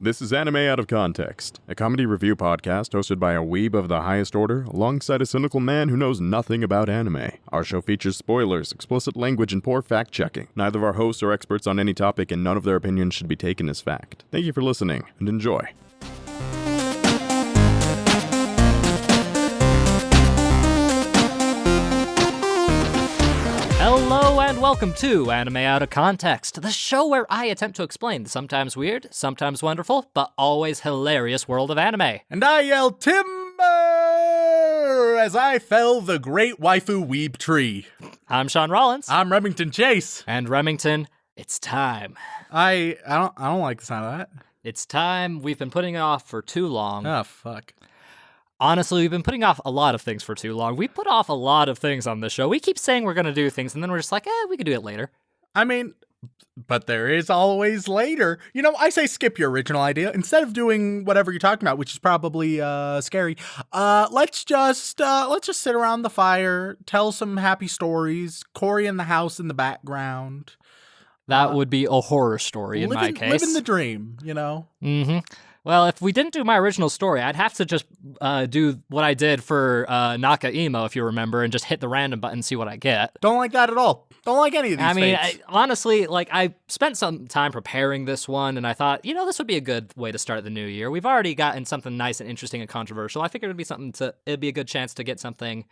This is Anime Out of Context, a comedy review podcast hosted by a weeb of the highest order, alongside a cynical man who knows nothing about anime. Our show features spoilers, explicit language, and poor fact-checking. Neither of our hosts are experts on any topic, and none of their opinions should be taken as fact. Thank you for listening, and enjoy. Hello and welcome to Anime Out of Context, the show where I attempt to explain the sometimes weird, sometimes wonderful, but always hilarious world of anime. And I yell timber as I fell the great waifu weeb tree. I'm Shaun Rollins. I'm Remington Chase. And Remington, it's time. I don't like the sound of that. It's time. We've been putting it off for too long. Oh, fuck. Honestly, we've been putting off a lot of things for too long. We put off a lot of things on this show. We keep saying we're going to do things, and then we're just like, we could do it later. I mean, but there is always later. You know, I say skip your original idea. Instead of doing whatever you're talking about, which is probably scary, let's just sit around the fire, tell some happy stories, Corey in the house in the background. That would be a horror story in my case. Living the dream, you know? Mm-hmm. Well, if we didn't do my original story, I'd have to just do what I did for Naka Emo, if you remember, and just hit the random button and see what I get. Don't like that at all. Don't like any of these Honestly, I spent some time preparing this one, and I thought, this would be a good way to start the new year. We've already gotten something nice and interesting and controversial. I figured it'd be a good chance to get something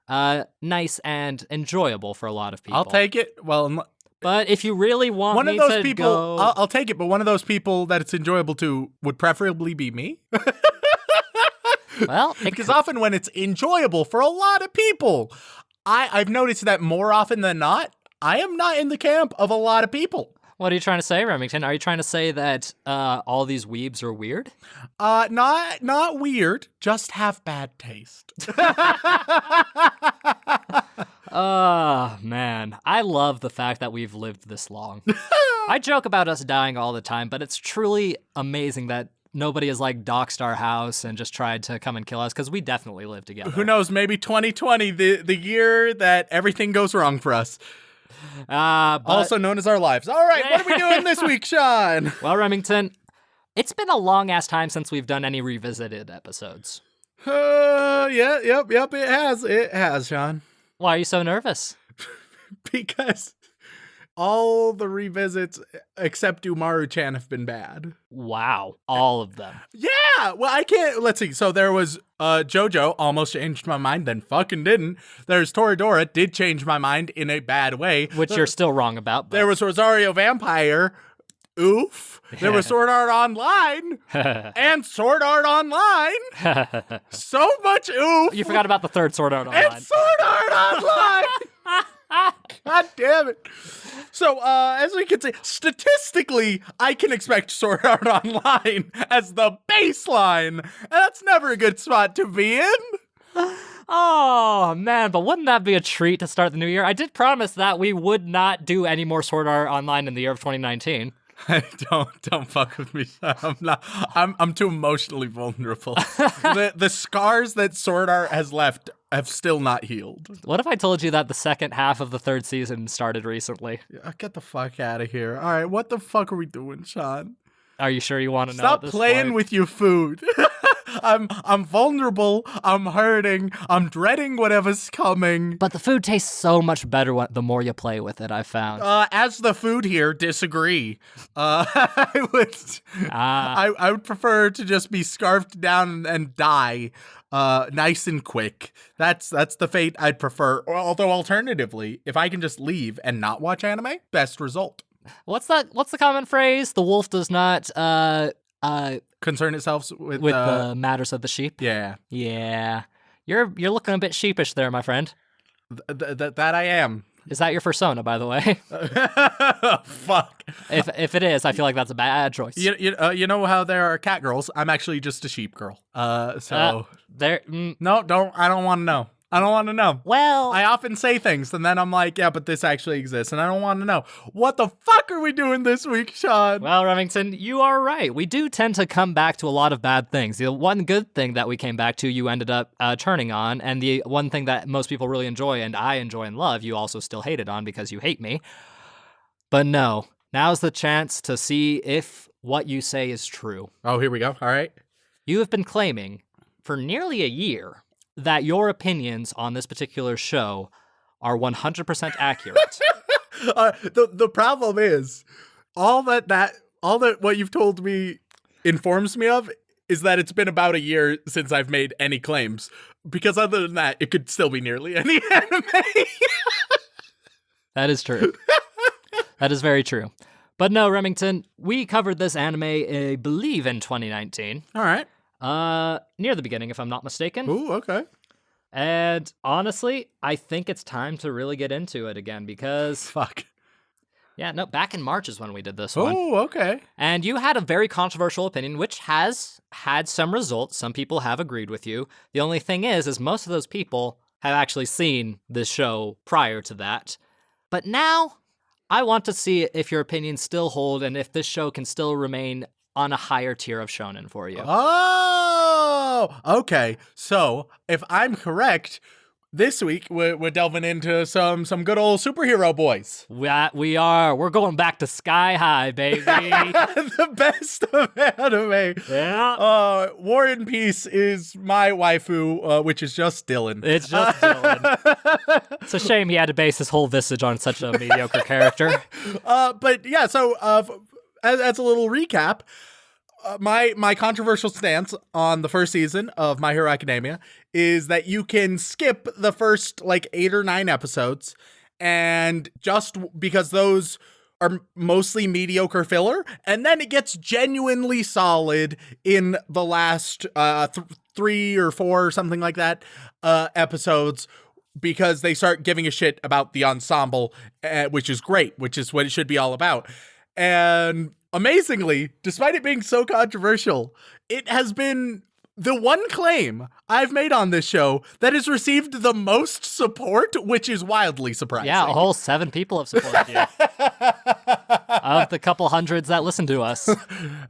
nice and enjoyable for a lot of people. I'll take it. Well, but if you really want one me of those to people, go... I'll take it, but one of those people that it's enjoyable to would preferably be me. Well, because often when it's enjoyable for a lot of people, I've noticed that more often than not, I am not in the camp of a lot of people. What are you trying to say, Remington? Are you trying to say that all these weebs are weird? Not weird, just have bad taste. Oh, man. I love the fact that we've lived this long. I joke about us dying all the time, but it's truly amazing that nobody has doxed our house and just tried to come and kill us, because we definitely live together. Who knows, maybe 2020, the year that everything goes wrong for us. Also known as our lives. All right, what are we doing this week, Shaun? Well, Remington, it's been a long-ass time since we've done any revisited episodes. Yep, it has, Shaun. Why are you so nervous? Because all the revisits except Umaru-chan have been bad. Wow, all of them. Yeah, well, I can't, let's see. So there was JoJo, almost changed my mind, then fucking didn't. There's Toradora, did change my mind in a bad way. Which you're still wrong about. But... There was Rosario Vampire, oof. There was Sword Art Online, and Sword Art Online. So much oof. You forgot about the third Sword Art Online. And Sword Art Online! God damn it. So, as we can see, statistically, I can expect Sword Art Online as the baseline. And that's never a good spot to be in. Oh, man, but wouldn't that be a treat to start the new year? I did promise that we would not do any more Sword Art Online in the year of 2019. Don't fuck with me. I'm too emotionally vulnerable. The scars that Sword Art has left have still not healed. What if I told you that the second half of the third season started recently? Get the fuck out of here. All right, what the fuck are we doing, Shaun? Are you sure you want to know? Stop playing with your food. I'm vulnerable. I'm hurting. I'm dreading whatever's coming. But the food tastes so much better the more you play with it, I've found. As the food here, disagree. I would prefer to just be scarfed down and die, nice and quick. That's the fate I'd prefer. Although alternatively, if I can just leave and not watch anime, best result. What's the common phrase? The wolf does not concern itself with the matters of the sheep. Yeah. You're looking a bit sheepish there, my friend. That I am. Is that your persona, by the way? Fuck. If it is, I feel like that's a bad choice. You know how there are cat girls? I'm actually just a sheep girl. No, I don't want to know. I don't want to know. Well, I often say things, and then I'm like, yeah, but this actually exists, and I don't want to know. What the fuck are we doing this week, Shaun? Well, Remington, you are right. We do tend to come back to a lot of bad things. The one good thing that we came back to, you ended up turning on, and the one thing that most people really enjoy, and I enjoy and love, you also still hated on because you hate me. But no, now's the chance to see if what you say is true. Oh, here we go. All right. You have been claiming for nearly a year that your opinions on this particular show are 100% accurate. The problem is all that what you've told me informs me of is that it's been about a year since I've made any claims. Because other than that, it could still be nearly any anime. That is true. That is very true. But no, Remington, we covered this anime, I believe, in 2019. All right. Near the beginning, if I'm not mistaken. Ooh, okay. And honestly, I think it's time to really get into it again because... Fuck. Yeah, no, back in March is when we did this one. Oh, okay. And you had a very controversial opinion, which has had some results. Some people have agreed with you. The only thing is most of those people have actually seen this show prior to that. But now, I want to see if your opinions still hold and if this show can still remain on a higher tier of shonen for you. Oh, okay. So, if I'm correct, this week we're delving into some good old superhero boys. We are. We're going back to Sky High, baby. The best of anime. Yeah. War and Peace is my waifu, which is just Dylan. It's just Dylan. It's a shame he had to base his whole visage on such a mediocre character. But yeah, so as a little recap, my controversial stance on the first season of My Hero Academia is that you can skip the first 8 or 9 episodes, and just because those are mostly mediocre filler, and then it gets genuinely solid in the last 3 or 4 or something like that episodes, because they start giving a shit about the ensemble, which is great, which is what it should be all about. And amazingly, despite it being so controversial, it has been the one claim I've made on this show that has received the most support, which is wildly surprising. Yeah, a whole 7 people have supported you. Of the couple hundreds that listen to us.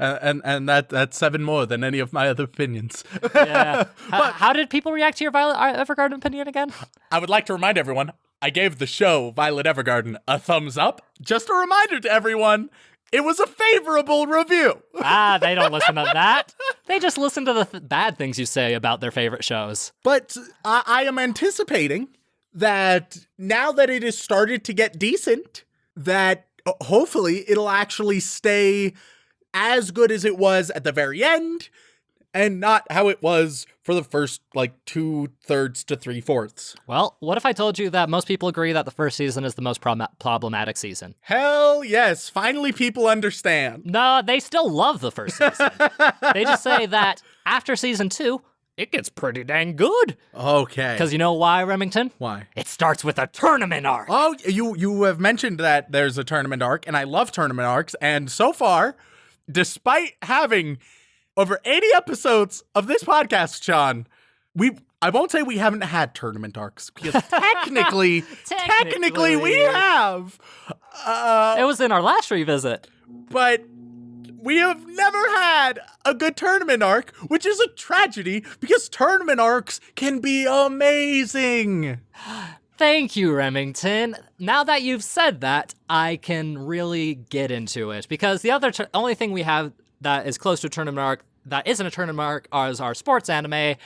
And that's 7 more than any of my other opinions. Yeah. How did people react to your Violet Evergarden opinion again? I would like to remind everyone, I gave the show Violet Evergarden a thumbs up. Just a reminder to everyone, it was a favorable review. They don't listen to that. They just listen to the bad things you say about their favorite shows. But I am anticipating that now that it has started to get decent, that hopefully it'll actually stay as good as it was at the very end, and not how it was for the first 2/3 to 3/4. Well, what if I told you that most people agree that the first season is the most problematic season? Hell yes, finally people understand. No, they still love the first season. They just say that after season 2, it gets pretty dang good. Okay. Because you know why, Remington? Why? It starts with a tournament arc. Oh, you have mentioned that there's a tournament arc, and I love tournament arcs, and so far, despite having over 80 episodes of this podcast, Shaun, I won't say we haven't had tournament arcs, because technically we have. It was in our last revisit. But we have never had a good tournament arc, which is a tragedy, because tournament arcs can be amazing. Thank you, Remington. Now that you've said that, I can really get into it, because the only thing we have that is close to a tournament arc that isn't a tournament arc is our sports anime,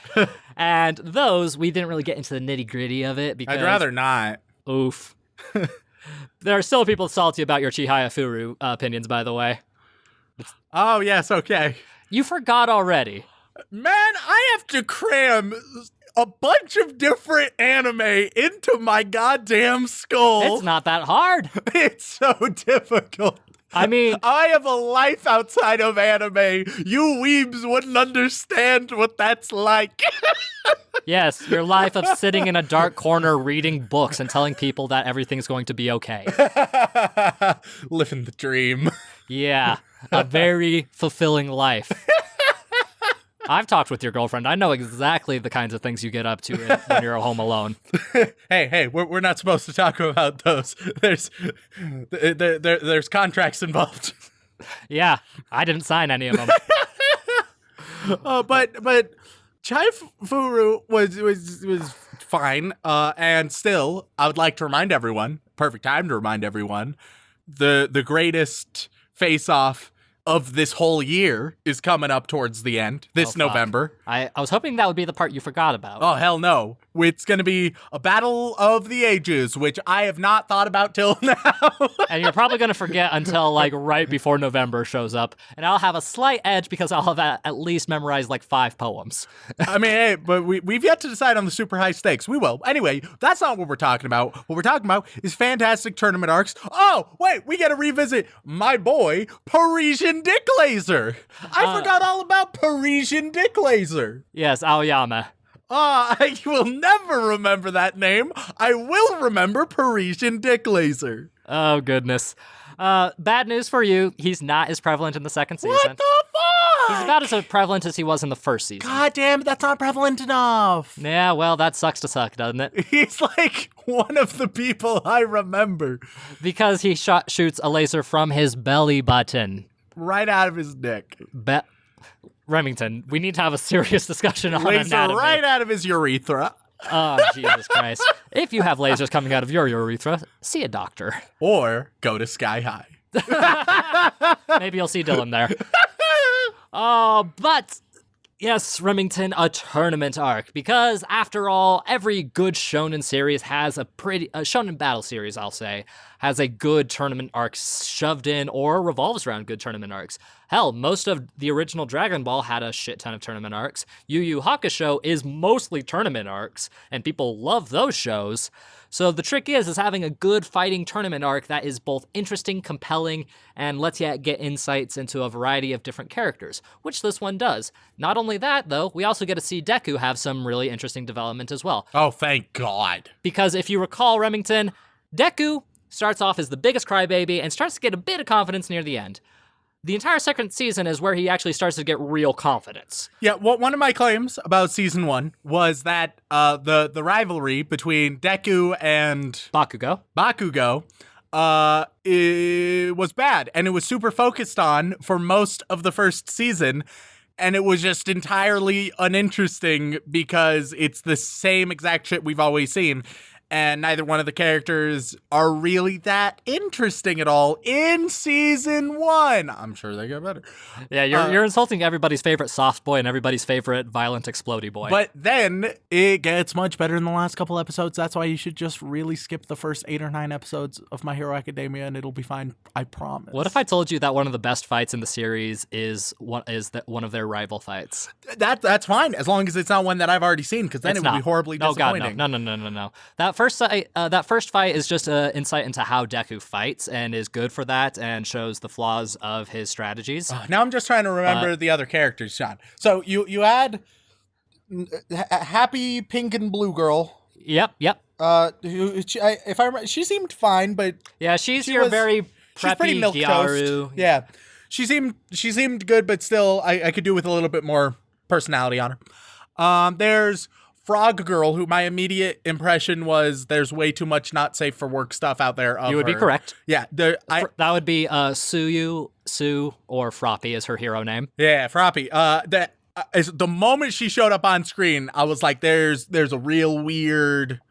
and those, we didn't really get into the nitty-gritty of it, because... I'd rather not. Oof. There are still people salty about your Chihaya Furu opinions, by the way. Oh, yes, okay. You forgot already. Man, I have to cram a bunch of different anime into my goddamn skull. It's not that hard. It's so difficult. I mean, I have a life outside of anime. You weebs wouldn't understand what that's like. Yes, your life of sitting in a dark corner reading books and telling people that everything's going to be okay. Living the dream. Yeah, a very fulfilling life. I've talked with your girlfriend. I know exactly the kinds of things you get up to when you're home alone. Hey, we're not supposed to talk about those. There's contracts involved. Yeah, I didn't sign any of them. But Chai Furu was fine. And still, I would like to remind everyone, perfect time to remind everyone, the greatest face-off of this whole year is coming up towards the end this November. I was hoping that would be the part you forgot about. Oh, hell no. It's going to be a battle of the ages, which I have not thought about till now. And you're probably going to forget until like right before November shows up. And I'll have a slight edge because I'll have at least memorized like 5 poems. I mean, hey, but we've yet to decide on the super high stakes. We will. Anyway, that's not what we're talking about. What we're talking about is fantastic tournament arcs. Oh, wait, we got to revisit my boy, Parisian Dick Laser. I forgot all about Parisian Dick Laser. Yes, Aoyama. I will never remember that name. I will remember Parisian Dick Laser. Oh, goodness. Bad news for you. He's not as prevalent in the second season. What the fuck? He's about as prevalent as he was in the first season. God damn it, that's not prevalent enough. Yeah, well, that sucks to suck, doesn't it? He's like one of the people I remember. Because he shoots a laser from his belly button. Right out of his dick. Remington, we need to have a serious discussion on Laser anatomy. right out of his urethra. Oh, Jesus Christ. If you have lasers coming out of your urethra, see a doctor. Or go to Sky High. Maybe you'll see Dylan there. Oh, but yes, Remington, a tournament arc. Because after all, every good shonen series has a shonen battle series, I'll say, has a good tournament arc shoved in or revolves around good tournament arcs. Hell, most of the original Dragon Ball had a shit ton of tournament arcs. Yu Yu Hakusho is mostly tournament arcs, and people love those shows. So the trick is having a good fighting tournament arc that is both interesting, compelling, and lets you get insights into a variety of different characters, which this one does. Not only that, though, we also get to see Deku have some really interesting development as well. Oh, thank God. Because if you recall, Remington, Deku starts off as the biggest crybaby and starts to get a bit of confidence near the end. The entire second season is where he actually starts to get real confidence. Yeah, well, one of my claims about season 1 was that the rivalry between Deku and Bakugo it was bad, and it was super focused on for most of the first season, and it was just entirely uninteresting because it's the same exact shit we've always seen. And neither one of the characters are really that interesting at all in season 1. I'm sure they get better. Yeah, you're insulting everybody's favorite soft boy and everybody's favorite violent explodey boy. But then it gets much better in the last couple episodes. That's why you should just really skip the first 8 or 9 episodes of My Hero Academia, and it'll be fine. I promise. What if I told you that one of the best fights in the series is one of their rival fights? That's fine, as long as it's not one that I've already seen, because then it would be horribly disappointing. Oh, God, no. That first fight is just an insight into how Deku fights and is good for that and shows the flaws of his strategies. Now I'm just trying to remember the other characters, Shaun. So you had happy pink and blue girl. Yep. If I remember, she seemed fine, but yeah, she's very preppy, pretty milquetoast. Yeah, she seemed good, but still, I could do with a little bit more personality on her. There's Frog Girl, who my immediate impression was there's way too much not safe for work stuff out there of You would her. be correct. Yeah. That would be Sue, or Froppy is her hero name. Yeah, Froppy. The moment she showed up on screen, I was like, there's a real weird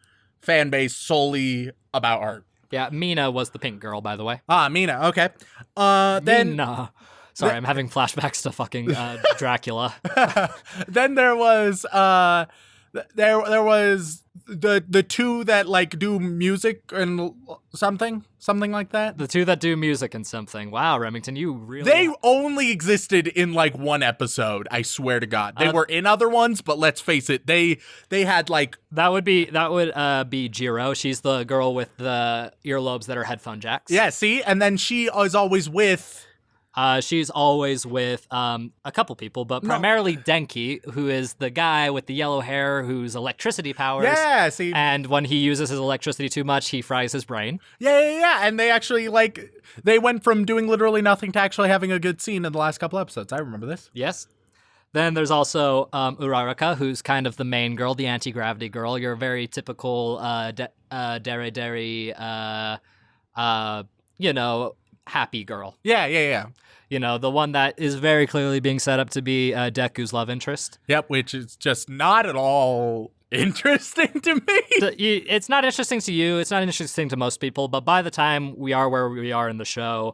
fan base solely about her. Yeah, Mina was the pink girl, by the way. Mina, okay. Mina. Sorry, I'm having flashbacks to fucking Dracula. Then there was there was the two that like do music and something like that. The two that do music and something. Wow, Remington, you really... They only existed in like one episode, I swear to God. They were in other ones, but let's face it, they had like... That would be Jiro. She's the girl with the earlobes that are headphone jacks. Yeah, see? And then she is always with... She's always with a couple people, but primarily Denki, who is the guy with the yellow hair whose electricity powers. Yeah, see. And when he uses his electricity too much, he fries his brain. Yeah. And they actually, they went from doing literally nothing to actually having a good scene in the last couple episodes. I remember this. Yes. Then there's also Uraraka, who's kind of the main girl, the anti-gravity girl. Your very typical happy girl. Yeah. You know, the one that is very clearly being set up to be Deku's love interest. Yep, which is just not at all interesting to me. It's not interesting to you. It's not interesting to most people. But by the time we are where we are in the show,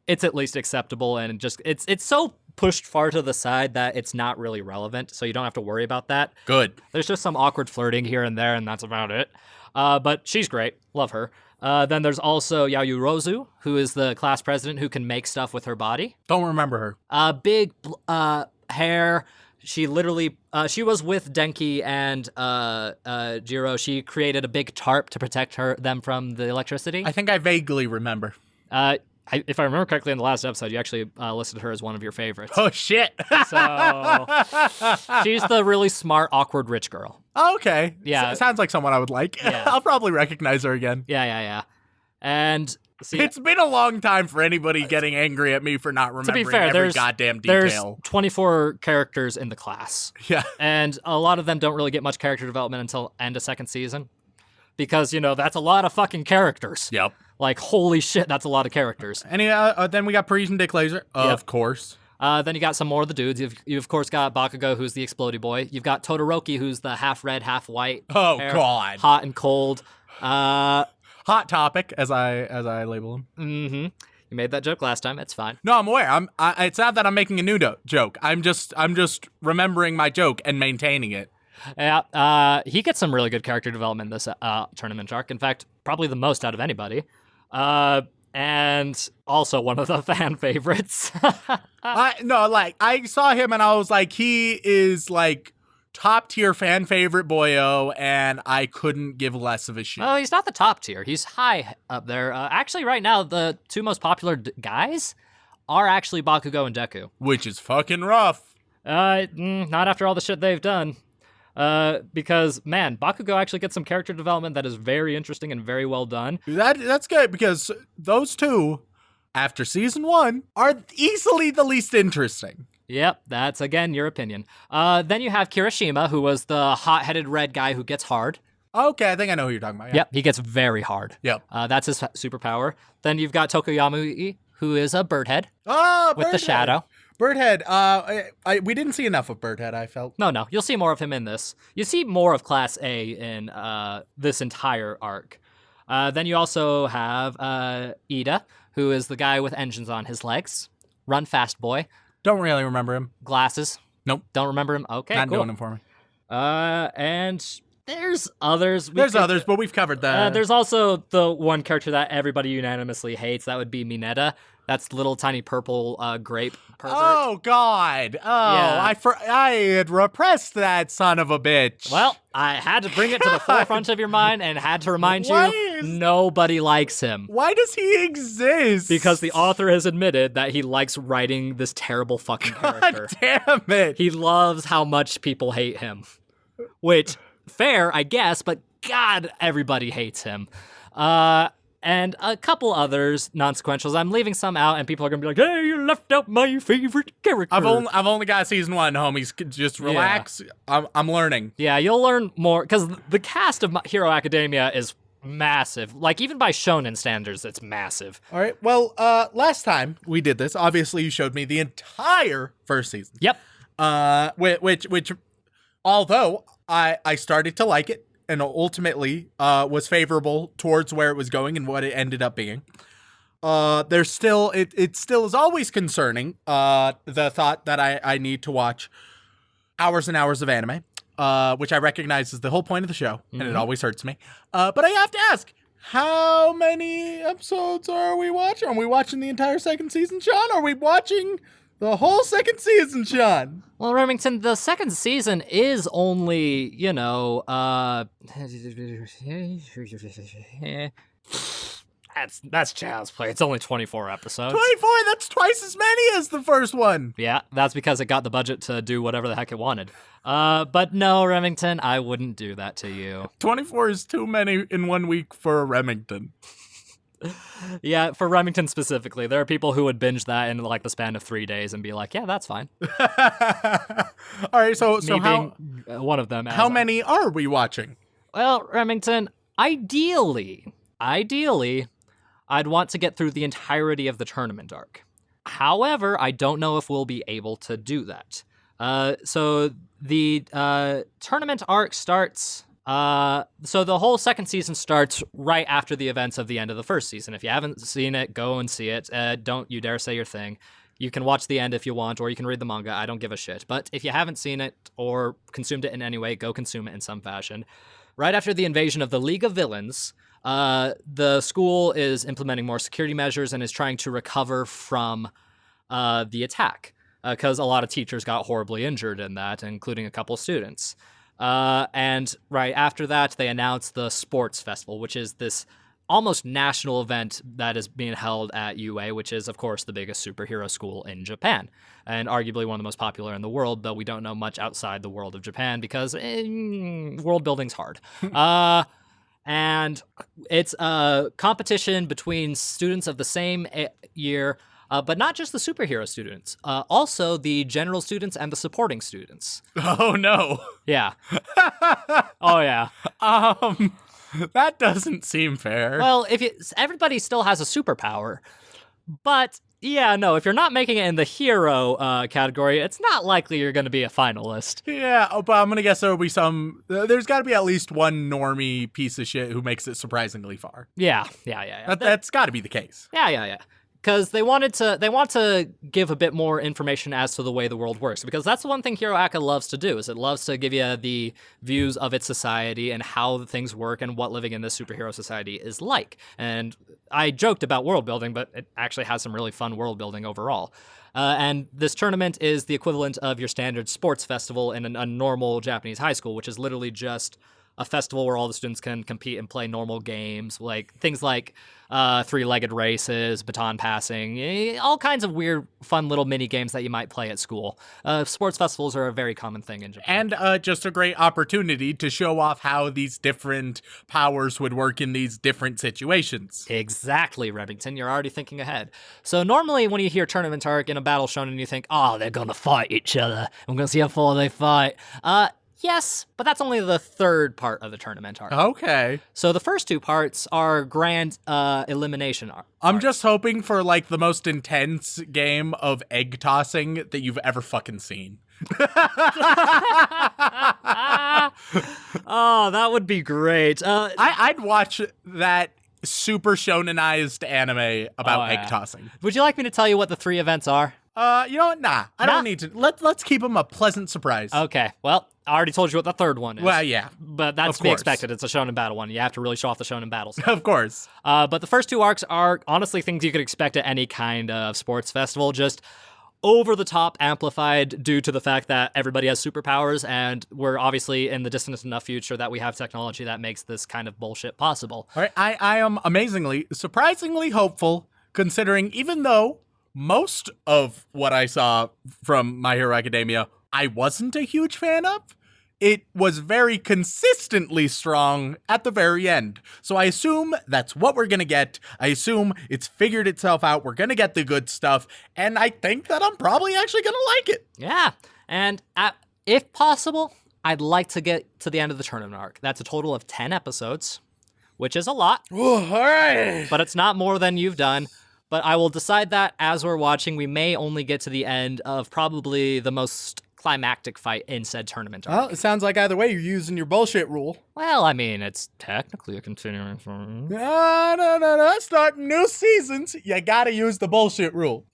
it's at least acceptable, and just it's so pushed far to the side that it's not really relevant, so you don't have to worry about that. Good. There's just some awkward flirting here and there, and that's about it. But she's great. Love her. Then there's also Yayurozu, who is the class president who can make stuff with her body. Don't remember her. Big hair. She literally, she was with Denki and Jiro. She created a big tarp to protect them from the electricity. I think I vaguely remember. If I remember correctly, in the last episode, you actually listed her as one of your favorites. Oh, shit. So she's the really smart, awkward rich girl. Oh, okay. Yeah. Sounds like someone I would like. Yeah. I'll probably recognize her again. Yeah. And see, it's been a long time for anybody getting angry at me for not remembering to be fair, every goddamn detail. There's 24 characters in the class. Yeah. And a lot of them don't really get much character development until end of second season. Because, that's a lot of fucking characters. Yep. Like, holy shit, that's a lot of characters. And then we got Parisian Dick Laser, of course. Then you got some more of the dudes. You've of course got Bakugo, who's the explodey boy. You've got Todoroki, who's the half red, half white. Oh, hair, God. Hot and cold. Hot topic, as I label him. Mm-hmm. You made that joke last time. It's fine. No, I'm aware. It's not that I'm making a new joke. I'm just remembering my joke and maintaining it. Yeah, he gets some really good character development in this tournament arc. In fact, probably the most out of anybody. And also one of the fan favorites. I saw him and I was like, he is like top tier fan favorite boyo, and I couldn't give less of a shit. Oh, he's not the top tier. He's high up there. Actually, right now, the two most popular guys are actually Bakugo and Deku. Which is fucking rough. Not after all the shit they've done. Because, man, Bakugo actually gets some character development that is very interesting and very well done. That's good, because those two, after season 1, are easily the least interesting. Yep, that's, again, your opinion. Then you have Kiroshima, who was the hot-headed red guy who gets hard. Okay, I think I know who you're talking about. Yeah. Yep, he gets very hard. Yep. That's his superpower. Then you've got Tokoyamui, who is a birdhead. With the shadow. Birdhead, we didn't see enough of Birdhead, I felt. No, you'll see more of him in this. You see more of Class A in this entire arc. Then you also have Ida, who is the guy with engines on his legs. Run fast boy. Don't really remember him. Glasses. Nope. Don't remember him? Okay, Not cool. doing him for me. And there's others. There's others, but we've covered that. There's also the one character that everybody unanimously hates. That would be Mineta. That's little tiny purple grape pervert. Oh, God. Oh, Yeah. I had repressed that son of a bitch. Well, I had to bring it to the forefront of your mind and had to remind you, nobody likes him. Why does he exist? Because the author has admitted that he likes writing this terrible fucking character. God damn it. He loves how much people hate him. Which, fair, I guess, but God, everybody hates him. And a couple others, non-sequentials. I'm leaving some out, and people are going to be like, hey, you left out my favorite character. I've only got season 1, homies. Just relax. Yeah. I'm learning. Yeah, you'll learn more, because the cast of My Hero Academia is massive. Like, even by shonen standards, it's massive. All right. Well, last time we did this, obviously you showed me the entire first season. Yep. Which although I started to like it, and ultimately was favorable towards where it was going and what it ended up being. There's still, it still is always concerning, the thought that I need to watch hours and hours of anime, which I recognize is the whole point of the show, and it always hurts me. But I have to ask, how many episodes are we watching? Are we watching the entire second season, Shaun? Are we watching the whole second season, Shaun? Well, Remington, the second season is only, that's child's play. It's only 24 episodes. 24? That's twice as many as the first one. Yeah, that's because it got the budget to do whatever the heck it wanted. But no, Remington, I wouldn't do that to you. 24 is too many in 1 week for a Remington. Yeah, for Remington specifically, there are people who would binge that in like the span of 3 days and be like, yeah, that's fine. All right, so Me how being one of them. How many are we watching? Well, Remington, ideally, I'd want to get through the entirety of the tournament arc. However, I don't know if we'll be able to do that. So the tournament arc starts So the whole second season starts right after the events of the end of the first season. If you haven't seen it, go and see it. Don't you dare say your thing. You can watch the end if you want, or you can read the manga. I don't give a shit. But if you haven't seen it or consumed it in any way, go consume it in some fashion. Right after the invasion of the League of Villains, the school is implementing more security measures and is trying to recover from the attack, because a lot of teachers got horribly injured in that, including a couple students. And right after that, they announced the Sports Festival, which is this almost national event that is being held at UA, which is, of course, the biggest superhero school in Japan, and arguably one of the most popular in the world, though we don't know much outside the world of Japan because world building's hard. And it's a competition between students of the same year, but not just the superhero students, also the general students and the supporting students. Oh, no. Yeah. Oh, yeah. That doesn't seem fair. Well, everybody still has a superpower, but yeah, no, if you're not making it in the hero category, it's not likely you're going to be a finalist. Yeah, but I'm going to guess there's got to be at least one normie piece of shit who makes it surprisingly far. Yeah. That's got to be the case. Yeah. Because they want to give a bit more information as to the way the world works, because that's the one thing Uraraka loves to do, is it loves to give you the views of its society and how things work and what living in this superhero society is like. And I joked about world building, but it actually has some really fun world building overall. And this tournament is the equivalent of your standard sports festival in a normal Japanese high school, which is literally just a festival where all the students can compete and play normal games, like things like three-legged races, baton passing, all kinds of weird, fun little mini games that you might play at school. Sports festivals are a very common thing in Japan. And just a great opportunity to show off how these different powers would work in these different situations. Exactly, Remington. You're already thinking ahead. So normally when you hear tournament arc in a battle shonen, you think, oh, they're going to fight each other. I'm going to see how far they fight. Yes, but that's only the third part of the tournament arc. Okay. So the first two parts are grand elimination arc. I'm just hoping for, like, the most intense game of egg tossing that you've ever fucking seen. Oh, that would be great. I'd watch that super shonenized anime about egg tossing. Would you like me to tell you what the three events are? You know what? Nah, I don't need to. Let's keep them a pleasant surprise. Okay, well, I already told you what the third one is. Well, yeah. But that's to be expected. It's a shonen battle one. You have to really show off the shonen battles. Of course. But the first two arcs are honestly things you could expect at any kind of sports festival, just over the top amplified due to the fact that everybody has superpowers, and we're obviously in the distant enough future that we have technology that makes this kind of bullshit possible. All right, I am surprisingly hopeful, considering even though most of what I saw from My Hero Academia I wasn't a huge fan of, it was very consistently strong at the very end. So I assume that's what we're going to get. I assume it's figured itself out. We're going to get the good stuff. And I think that I'm probably actually going to like it. Yeah. And if possible, I'd like to get to the end of the tournament arc. That's a total of 10 episodes, which is a lot. Ooh, all right. But it's not more than you've done. But I will decide that as we're watching. We may only get to the end of probably the most climactic fight in said tournament arc. Well, it sounds like either way you're using your bullshit rule. Well, I mean, it's technically a continuing story. No. Starting new seasons, you gotta use the bullshit rule.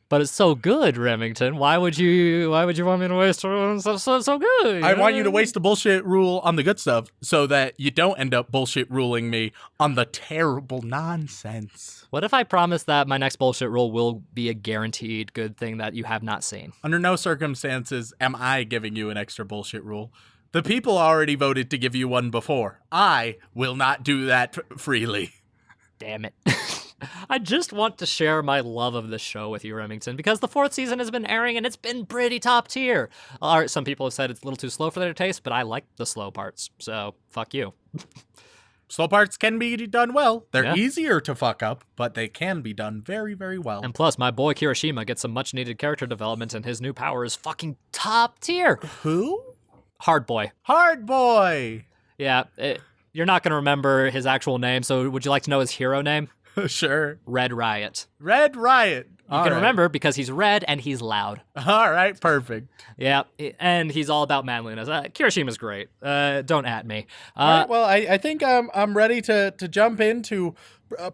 But it's so good, Remington. Why would you want me to waste so good? I want you to waste the bullshit rule on the good stuff so that you don't end up bullshit ruling me on the terrible nonsense. What if I promise that my next bullshit rule will be a guaranteed good thing that you have not seen? Under no circumstances am I giving you an extra bullshit rule. The people already voted to give you one before. I will not do that freely. Damn it. I just want to share my love of this show with you, Remington, because the fourth season has been airing and it's been pretty top tier. All right, some people have said it's a little too slow for their taste, but I like the slow parts, so fuck you. Slow parts can be done well. They're easier to fuck up, but they can be done very, very well. And plus, my boy Kiroshima gets some much-needed character development, and his new power is fucking top tier. Who? Hard Boy. Hard Boy! Yeah, you're not going to remember his actual name, so would you like to know his hero name? Sure. Red Riot. Red Riot. You can remember because he's red and he's loud. All right, perfect. Yeah, and he's all about manliness. Kiroshima's great. Don't at me. All right, well, I think I'm ready to jump into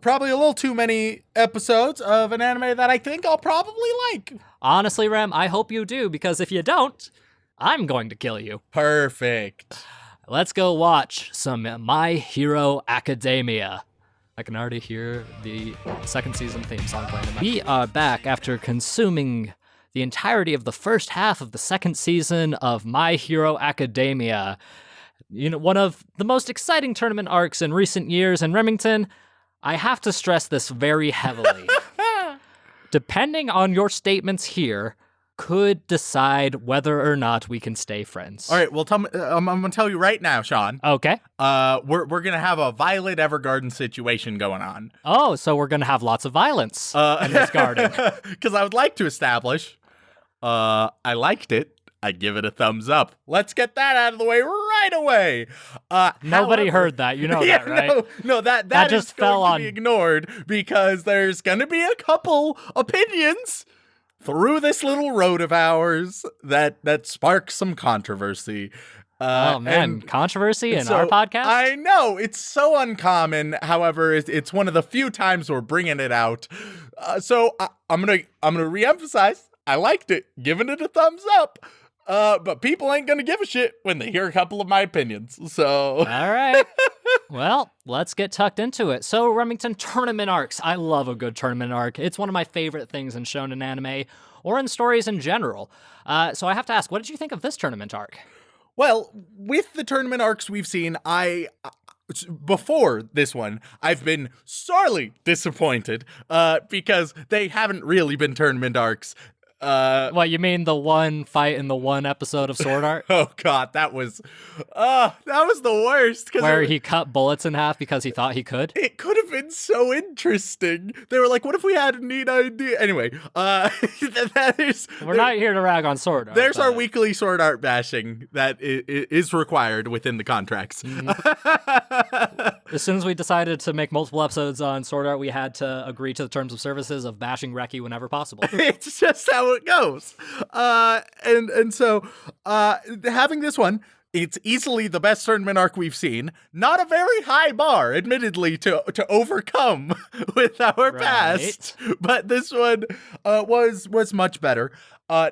probably a little too many episodes of an anime that I think I'll probably like. Honestly, Rem, I hope you do, because if you don't, I'm going to kill you. Perfect. Let's go watch some My Hero Academia. I can already hear the second season theme song playing in my... We are back after consuming the entirety of the first half of the second season of My Hero Academia. You know, one of the most exciting tournament arcs in recent years, and Remington, I have to stress this very heavily. Depending on your statements here, could decide whether or not we can stay friends. All right, well, I'm going to tell you right now, Shaun. Okay. We're going to have a Violet Evergarden situation going on. Oh, so we're going to have lots of violence in this garden. Because I would like to establish, I liked it. I give it a thumbs up. Let's get that out of the way right away. Nobody heard that. You know that, right? No, that just is fell going to be ignored because there's going to be a couple opinions through this little road of ours that sparks some controversy. Oh, man. Controversy in our podcast? I know. It's so uncommon. However, it's one of the few times we're bringing it out. So I'm gonna reemphasize, I liked it. Giving it a thumbs up. But people ain't gonna give a shit when they hear a couple of my opinions. So... All right. Well, let's get tucked into it. So, Remington, tournament arcs. I love a good tournament arc. It's one of my favorite things in shonen anime, or in stories in general. So I have to ask, what did you think of this tournament arc? Well, with the tournament arcs we've seen, before this one, I've been sorely disappointed, because they haven't really been tournament arcs. What, you mean the one fight in the one episode of Sword Art? Oh god, that was the worst. Where he cut bullets in half because he thought he could? It could have been so interesting. They were like, what if we had a neat idea? Anyway, we're not here to rag on Sword Art. There's our weekly Sword Art bashing that is required within the contracts. Mm-hmm. As soon as we decided to make multiple episodes on Sword Art, we had to agree to the terms of services of bashing Reki whenever possible. It's just how it goes. And so having this one, it's easily the best tournament arc we've seen. Not a very high bar, admittedly, to overcome with our past. But this one was much better.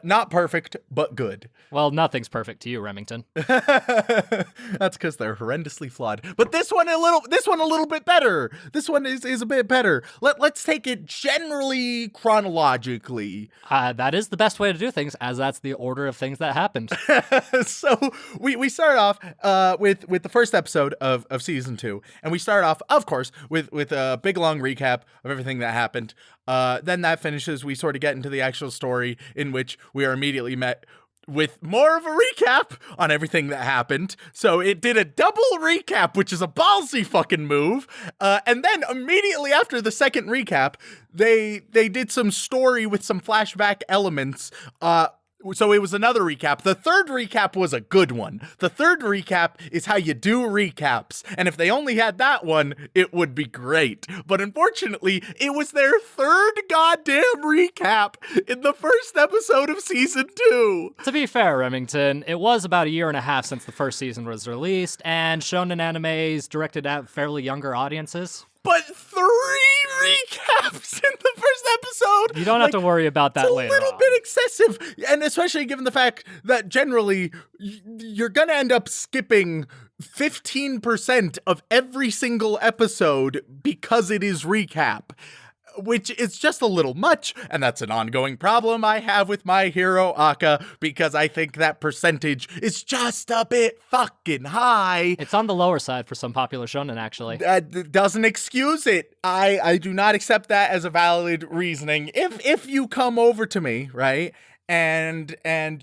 Not perfect, but good. Well, nothing's perfect to you, Remington. That's because they're horrendously flawed. But this one a little bit better. This one is a bit better. Let's take it generally chronologically. That is the best way to do things, as that's the order of things that happened. So we start off with the first episode of season 2, and we start off, of course, with a big long recap of everything that happened. Then that finishes. We sort of get into the actual story, in which we are immediately met with more of a recap on everything that happened. So it did a double recap, which is a ballsy fucking move. And then immediately after the second recap, they did some story with some flashback elements. So it was another recap. The third recap was a good one. The third recap is how you do recaps. And if they only had that one, it would be great. But unfortunately, it was their third goddamn recap in the first episode of season 2. To be fair, Remington, it was about a year and a half since the first season was released, and shonen animes directed at fairly younger audiences. But 3 recaps in the first episode. You don't have to worry about that later. It's a little bit excessive, and especially given the fact that generally you're gonna end up skipping 15% of every single episode because it is recap, which is just a little much, and that's an ongoing problem I have with My Hero Aka, because I think that percentage is just a bit fucking high. It's on the lower side for some popular shonen, actually. That doesn't excuse it. I do not accept that as a valid reasoning. If you come over to me, right, and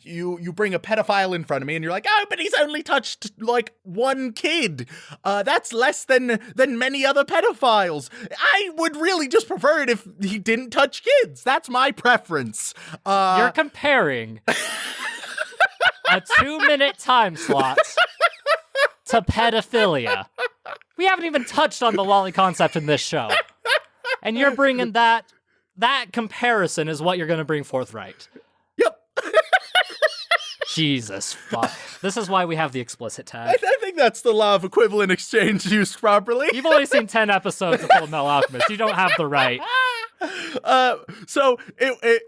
you bring a pedophile in front of me, and you're like, oh, but he's only touched like one kid. That's less than many other pedophiles. I would really just prefer it if he didn't touch kids. That's my preference. You're comparing a 2-minute time slot to pedophilia. We haven't even touched on the lolly concept in this show. And you're bringing that comparison is what you're going to bring forthright. Yep. Jesus fuck. This is why we have the explicit tag. I think that's the law of equivalent exchange used properly. You've only seen 10 episodes of Full Metal Alchemist. You don't have the right. So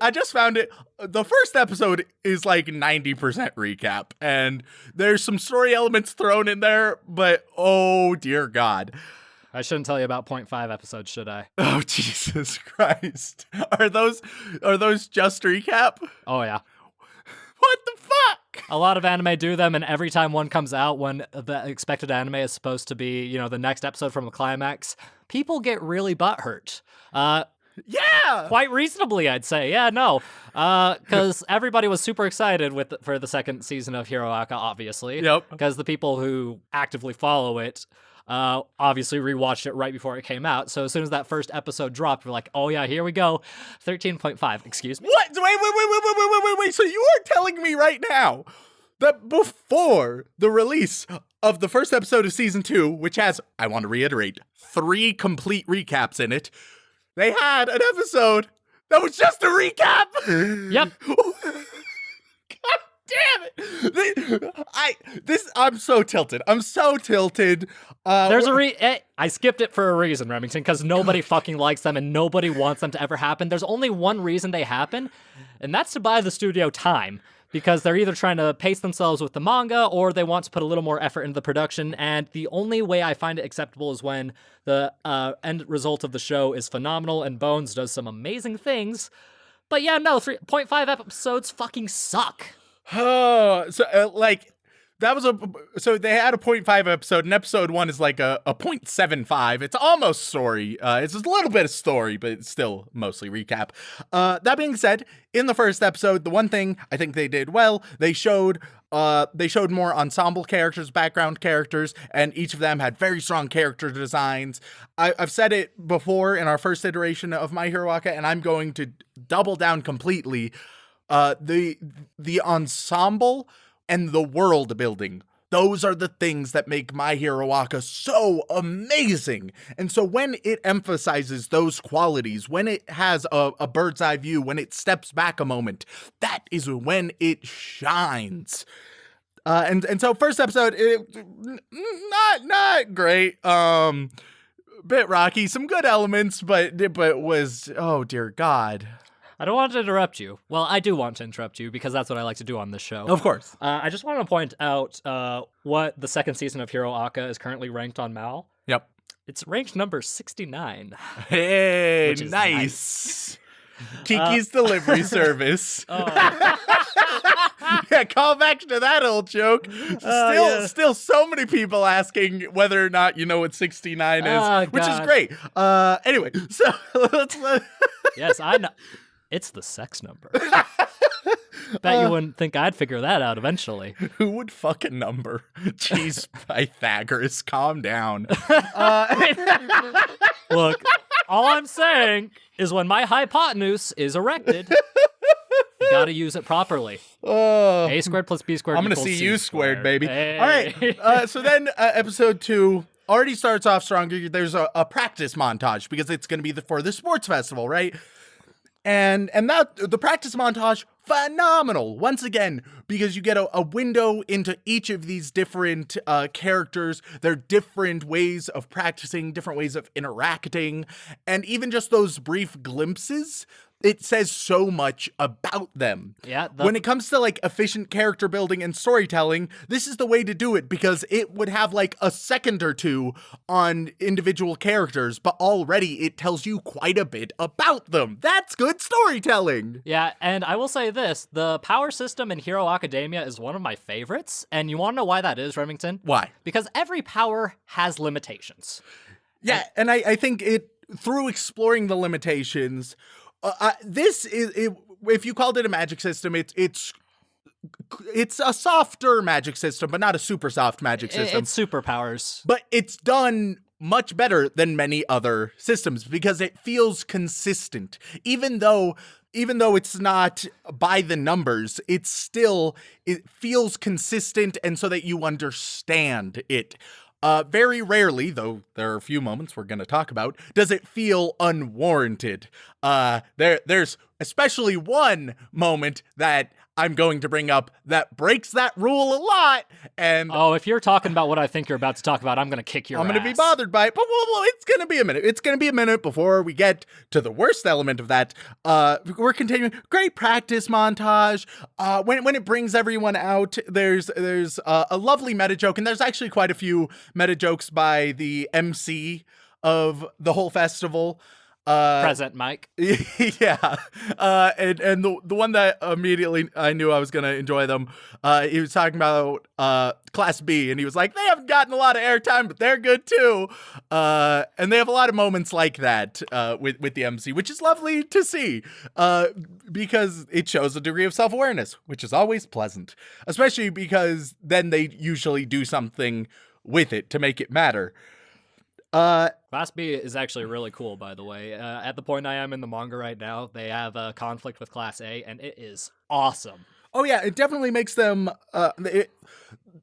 I just found it. The first episode is like 90% recap, and there's some story elements thrown in there, but oh dear God. I shouldn't tell you about 0.5 episodes, should I? Oh, Jesus Christ. Are those just recap? Oh, yeah. What the fuck? A lot of anime do them, and every time one comes out when the expected anime is supposed to be, the next episode from a climax, people get really butthurt. Yeah! Quite reasonably, I'd say. Yeah, no. Because everybody was super excited for the second season of Uraraka, obviously. Yep. Because the people who actively follow it obviously rewatched it right before it came out. So as soon as that first episode dropped, we're like, oh yeah, here we go. 13.5, excuse me. What? Wait. So you are telling me right now that before the release of the first episode of season 2, which has, I want to reiterate, 3 complete recaps in it, they had an episode that was just a recap? Yep. God damn it! I'm so tilted. There's I skipped it for a reason, Remington, because nobody fucking likes them and nobody wants them to ever happen. There's only one reason they happen, and that's to buy the studio time, because they're either trying to pace themselves with the manga or they want to put a little more effort into the production, and the only way I find it acceptable is when the end result of the show is phenomenal and Bones does some amazing things. But yeah, no, 3.5 episodes fucking suck. Oh, so so they had a 0.5 episode, and episode 1 is like a 0.75. It's almost story. It's a little bit of story, but it's still mostly recap. That being said, in the first episode, the one thing I think they did well, they showed more ensemble characters, background characters, and each of them had very strong character designs. I've said it before in our first iteration of My Hero Academia, and I'm going to double down completely. The ensemble and the world building, those are the things that make My Hero Academia so amazing. And so when it emphasizes those qualities, when it has a bird's eye view, when it steps back a moment, that is when it shines. And so first episode, not great. Bit rocky, some good elements, but was, oh dear God. I don't want to interrupt you. Well, I do want to interrupt you because that's what I like to do on this show. Of course. I just want to point out what the second season of Hero Aka is currently ranked on Mal. Yep. It's ranked number 69. Hey, nice. Kiki's delivery service. Yeah, call back to that old joke. Still so many people asking whether or not you know what 69 is, which is great. Anyway, so let's... Yes, I know. It's the sex number. Bet you wouldn't think I'd figure that out eventually. Who would fuck a number? Jeez, Pythagoras, calm down. Look, all I'm saying is when my hypotenuse is erected, you gotta use it properly. A squared plus B squared. I'm gonna see U squared, baby. Hey. All right. So then episode 2 already starts off stronger. There's a practice montage because it's gonna be for the sports festival, right? And that the practice montage, phenomenal once again, because you get a window into each of these different characters, their different ways of practicing, different ways of interacting, and even just those brief glimpses, it says so much about them. Yeah. When it comes to like efficient character building and storytelling, this is the way to do it because it would have like a second or two on individual characters, but already it tells you quite a bit about them. That's good storytelling. Yeah, and I will say this, the power system in Hero Academia is one of my favorites, and you want to know why that is, Remington? Why? Because every power has limitations. Yeah, and I think through exploring the limitations, this is, if you called it a magic system, it's a softer magic system, but not a super soft magic system. It's superpowers. But it's done much better than many other systems because it feels consistent. Even though it's not by the numbers, it feels consistent, and so that you understand it. Very rarely, though there are a few moments we're going to talk about, does it feel unwarranted. There's especially one moment that I'm going to bring up that breaks that rule a lot. And if you're talking about what I think you're about to talk about, I'm going to kick your ass. I'm going to be bothered by it, but it's going to be a minute. It's going to be a minute before we get to the worst element of that. We're continuing. Great practice montage. When it brings everyone out, there's a lovely meta joke, and there's actually quite a few meta jokes by the MC of the whole festival. Present, Mike. Yeah. And the one that immediately I knew I was going to enjoy them, he was talking about Class B, and he was like, they haven't gotten a lot of airtime, but they're good too. And they have a lot of moments like that with the MC, which is lovely to see because it shows a degree of self-awareness, which is always pleasant, especially because then they usually do something with it to make it matter. Class B is actually really cool, by the way. At the point I am in the manga right now, they have a conflict with Class A, and it is awesome. Oh yeah, it definitely makes them.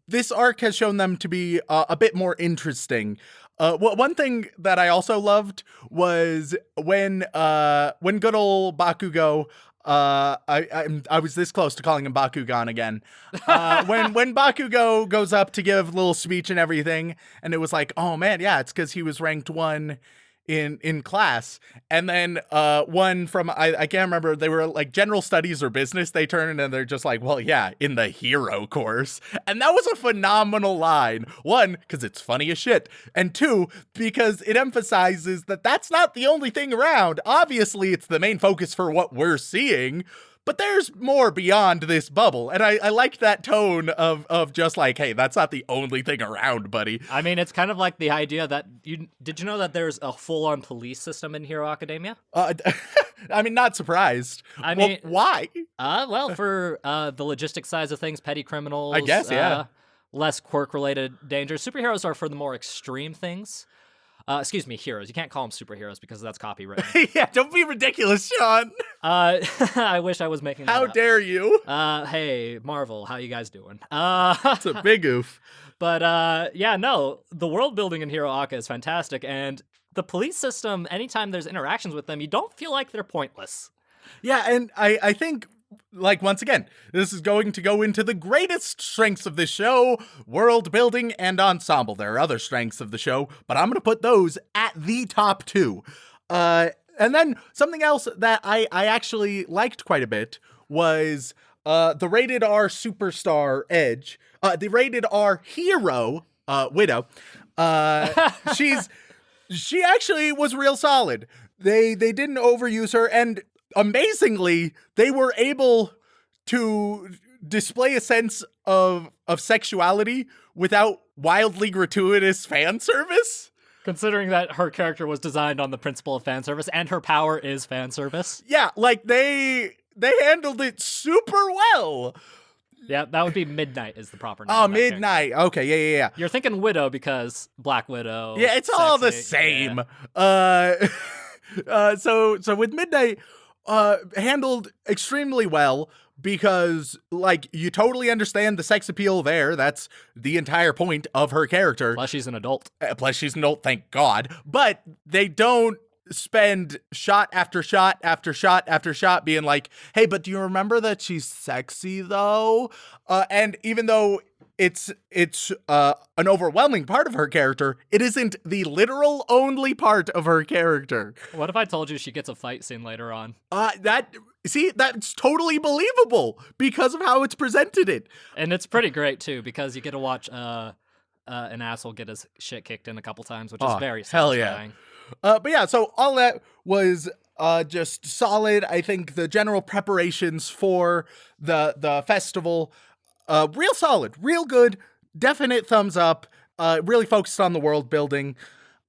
This arc has shown them to be a bit more interesting. One thing that I also loved was when good old Bakugo. I was this close to calling him Bakugan again. When Bakugo goes up to give a little speech and everything, and it was like, oh man, yeah, it's because he was ranked 1 in class. And then one from I can't remember, they were like general studies or business, they turn and they're just like, well, yeah, in the hero course. And that was a phenomenal line. 1, because it's funny as shit, and 2, because it emphasizes that that's not the only thing around. Obviously it's the main focus for what we're seeing, but there's more beyond this bubble. And I liked that tone of just like, hey, that's not the only thing around, buddy. I mean, it's kind of like the idea that did you know that there's a full-on police system in Hero Academia? I mean, not surprised. I mean, why? Well, for the logistics sides of things, petty criminals. I guess, yeah. Less quirk-related dangers. Superheroes are for the more extreme things. Excuse me, heroes. You can't call them superheroes because that's copyright. Yeah, don't be ridiculous, Shaun. I wish I was making that How up. dare you? Hey, Marvel, how you guys doing? It's a big oof. But yeah, no, the world building in Hero Aka is fantastic, and the police system, anytime there's interactions with them, you don't feel like they're pointless. Yeah, and I think, like, once again, this is going to go into the greatest strengths of this show, world building and ensemble. There are other strengths of the show, but I'm going to put those at the top 2. And then something else that I actually liked quite a bit was the rated R superstar Edge, the rated R hero, Widow. She actually was real solid. They didn't overuse her, and amazingly, they were able to display a sense of sexuality without wildly gratuitous fan service. Considering that her character was designed on the principle of fan service, and her power is fan service. Yeah, like they handled it super well. Yeah, that would be Midnight is the proper name. Oh, Midnight. Okay, yeah. You're thinking Widow because Black Widow. Yeah, it's all the same. Yeah. So with Midnight, handled extremely well because, like, you totally understand the sex appeal there. That's the entire point of her character. Plus, she's an adult. Thank God. But they don't spend shot after shot after shot after shot being like, hey, but do you remember that she's sexy, though? And even though it's an overwhelming part of her character, it isn't the literal only part of her character. What if I told you she gets a fight scene later on? That's totally believable because of how it's presented it. And it's pretty great, too, because you get to watch an asshole get his shit kicked in a couple times, which is very satisfying. Hell yeah. But yeah, so all that was just solid. I think the general preparations for the festival, real solid, real good, definite thumbs up, really focused on the world building.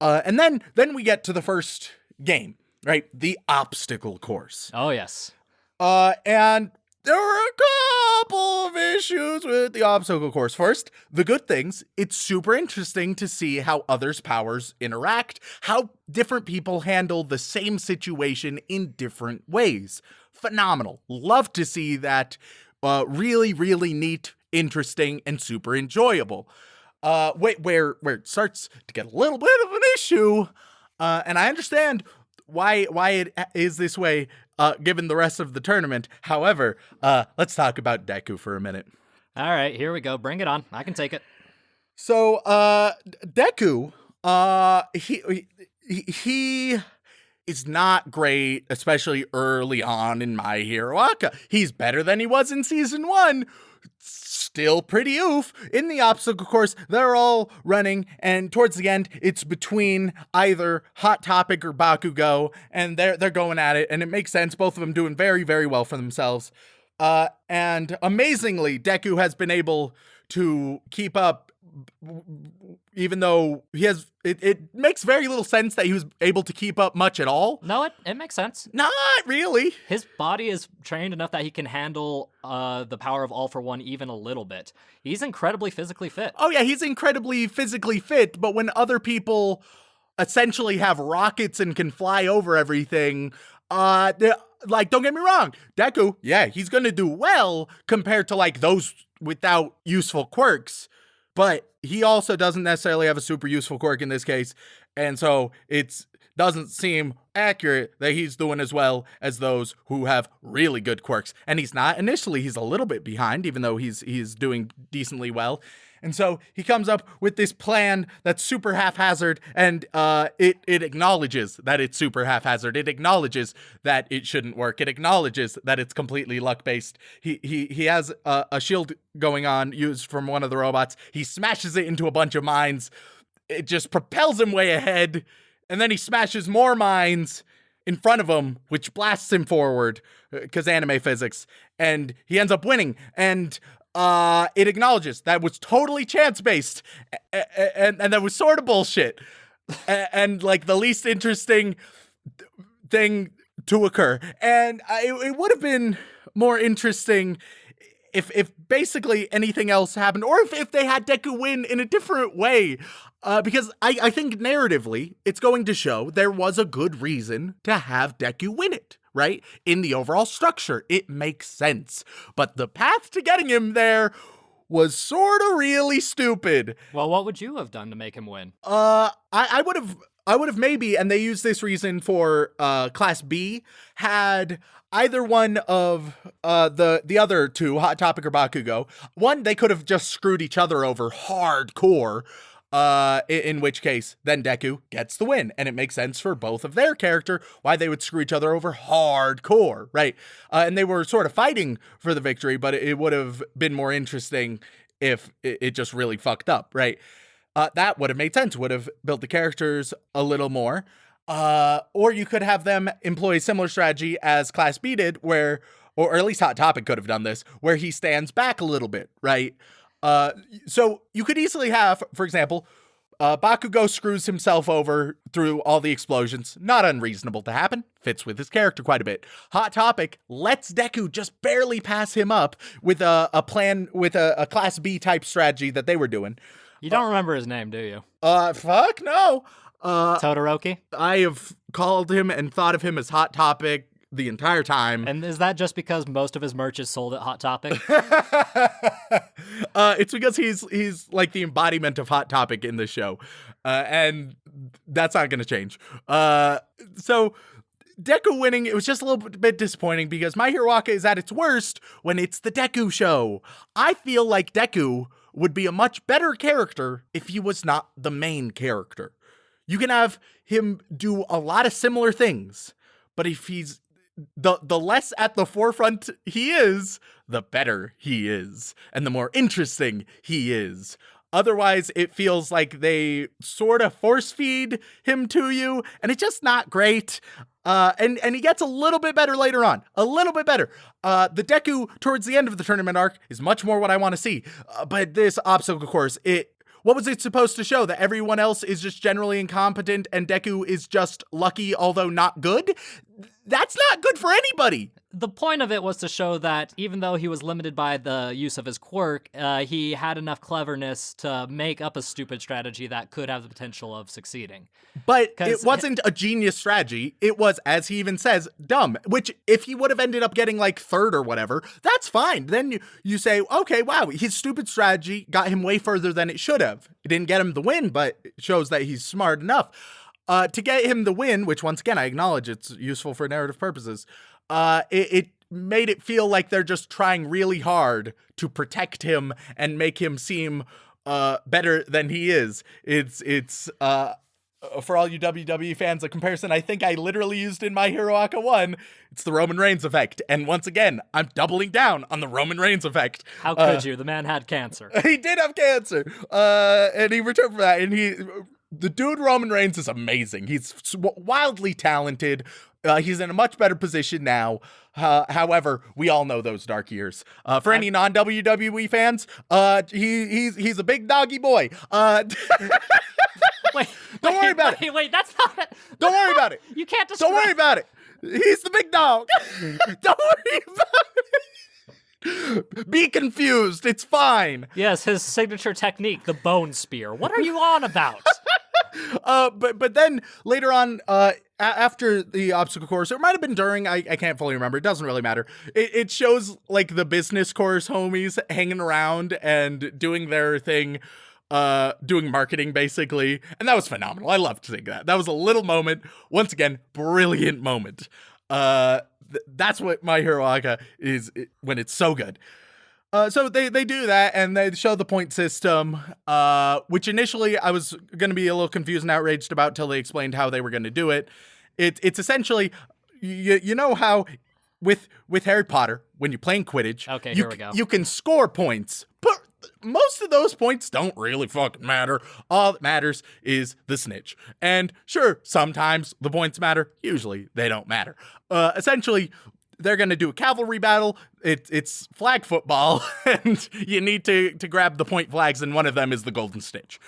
And then we get to the first game, right? The obstacle course. Oh, yes. And there were a couple of issues with the obstacle course. First, the good things. It's super interesting to see how others' powers interact, how different people handle the same situation in different ways. Phenomenal. Love to see that. Really, really neat, interesting, and super enjoyable. where it starts to get a little bit of an issue, and I understand why it is this way, given the rest of the tournament. However, let's talk about Deku for a minute. All right, here we go. Bring it on. I can take it. So, Deku, he is not great, especially early on in My Hero Aka. He's better than he was in season 1. Still pretty oof. In the obstacle course, they're all running, and towards the end, it's between either Hot Topic or Bakugo, and they're going at it, and it makes sense. Both of them doing very, very well for themselves. And amazingly, Deku has been able to keep up, even though it makes very little sense that he was able to keep up much at all. No, it makes sense. Not really. His body is trained enough that he can handle the power of All for One even a little bit. He's incredibly physically fit. Oh yeah, he's incredibly physically fit, but when other people essentially have rockets and can fly over everything, like, don't get me wrong, Deku, yeah, he's gonna do well compared to like those without useful quirks, but he also doesn't necessarily have a super useful quirk in this case, and so it doesn't seem accurate that he's doing as well as those who have really good quirks. And he's not. Initially, he's a little bit behind, even though he's doing decently well. And so he comes up with this plan that's super haphazard, and it acknowledges that it's super haphazard. It acknowledges that it shouldn't work. It acknowledges that it's completely luck-based. He has a shield going on used from one of the robots. He smashes it into a bunch of mines. It just propels him way ahead, and then he smashes more mines in front of him, which blasts him forward, because anime physics, and he ends up winning. And it acknowledges that was totally chance-based, and that was sort of bullshit, and like the least interesting thing to occur. And it would have been more interesting if basically anything else happened, or if they had Deku win in a different way, because I think narratively it's going to show there was a good reason to have Deku win it. Right? In the overall structure, it makes sense. But the path to getting him there was sort of really stupid. Well, what would you have done to make him win? I would have maybe, and they used this reason for Class B, had either one of the other two, Hot Topic or Bakugo. One, they could have just screwed each other over hardcore. In which case, then Deku gets the win, and it makes sense for both of their character why they would screw each other over hardcore, right? And they were sort of fighting for the victory, but it would have been more interesting if it just really fucked up, right? That would have made sense, would have built the characters a little more. Or you could have them employ a similar strategy as Class B did, where, or at least Hot Topic could have done this, where he stands back a little bit, right? So you could easily have, for example, Bakugo screws himself over through all the explosions. Not unreasonable to happen. Fits with his character quite a bit. Hot Topic lets Deku just barely pass him up with a plan, with a Class B type strategy that they were doing. You don't remember his name, do you? Fuck no. Todoroki? I have called him and thought of him as Hot Topic the entire time. And is that just because most of his merch is sold at Hot Topic? It's because he's like the embodiment of Hot Topic in the show. And that's not going to change. So Deku winning, it was just a little bit disappointing because My Hero Aka is at its worst when it's the Deku show. I feel like Deku would be a much better character if he was not the main character. You can have him do a lot of similar things, but if he's the less at the forefront he is, the better he is, and the more interesting he is. Otherwise, it feels like they sort of force feed him to you, and it's just not great. And he gets a little bit better later on. A little bit better. The Deku towards the end of the tournament arc is much more what I want to see. But this obstacle course, what was it supposed to show? That everyone else is just generally incompetent and Deku is just lucky, although not good? That's not good for anybody. the point of it was to show that even though he was limited by the use of his quirk, he had enough cleverness to make up a stupid strategy that could have the potential of succeeding. But it wasn't a genius strategy. It was, as he even says, dumb, which if he would have ended up getting like third or whatever, that's fine. Then you say, okay, wow, his stupid strategy got him way further than it should have. It didn't get him the win, but it shows that he's smart enough. To get him the win, which once again, I acknowledge it's useful for narrative purposes, it made it feel like they're just trying really hard to protect him and make him seem better than he is. It's for all you WWE fans, a comparison I think I literally used in My Hero Aka 1. It's the Roman Reigns effect. And once again, I'm doubling down on the Roman Reigns effect. How could you? The man had cancer. He did have cancer. And he returned from that. And the dude Roman Reigns is amazing. He's wildly talented. He's in a much better position now. However, we all know those dark years. For any non-WWE fans, he's a big doggy boy. Don't worry about it. Wait, that's not it. Don't worry about it. You can't describe. Don't worry about it. He's the big dog. Don't worry about it. Be confused. It's fine. Yes, his signature technique, the bone spear. What are you on about? But then later on, after the obstacle course, it might have been during, I can't fully remember. It doesn't really matter. It shows like the business course homies hanging around and doing their thing, doing marketing basically. And that was phenomenal. I loved seeing that. That was a little moment. Once again, brilliant moment. That's what My Hero Aka is when it's so good. So they do that, and they show the point system, which initially I was going to be a little confused and outraged about till they explained how they were going to do it. It's essentially, you know how with Harry Potter, when you're playing Quidditch, okay, here we go. You can score points, but most of those points don't really fucking matter. All that matters is the snitch. And sure, sometimes the points matter. Usually they don't matter. Essentially, they're going to do a cavalry battle. It's flag football, and you need to grab the point flags, and one of them is the golden snitch.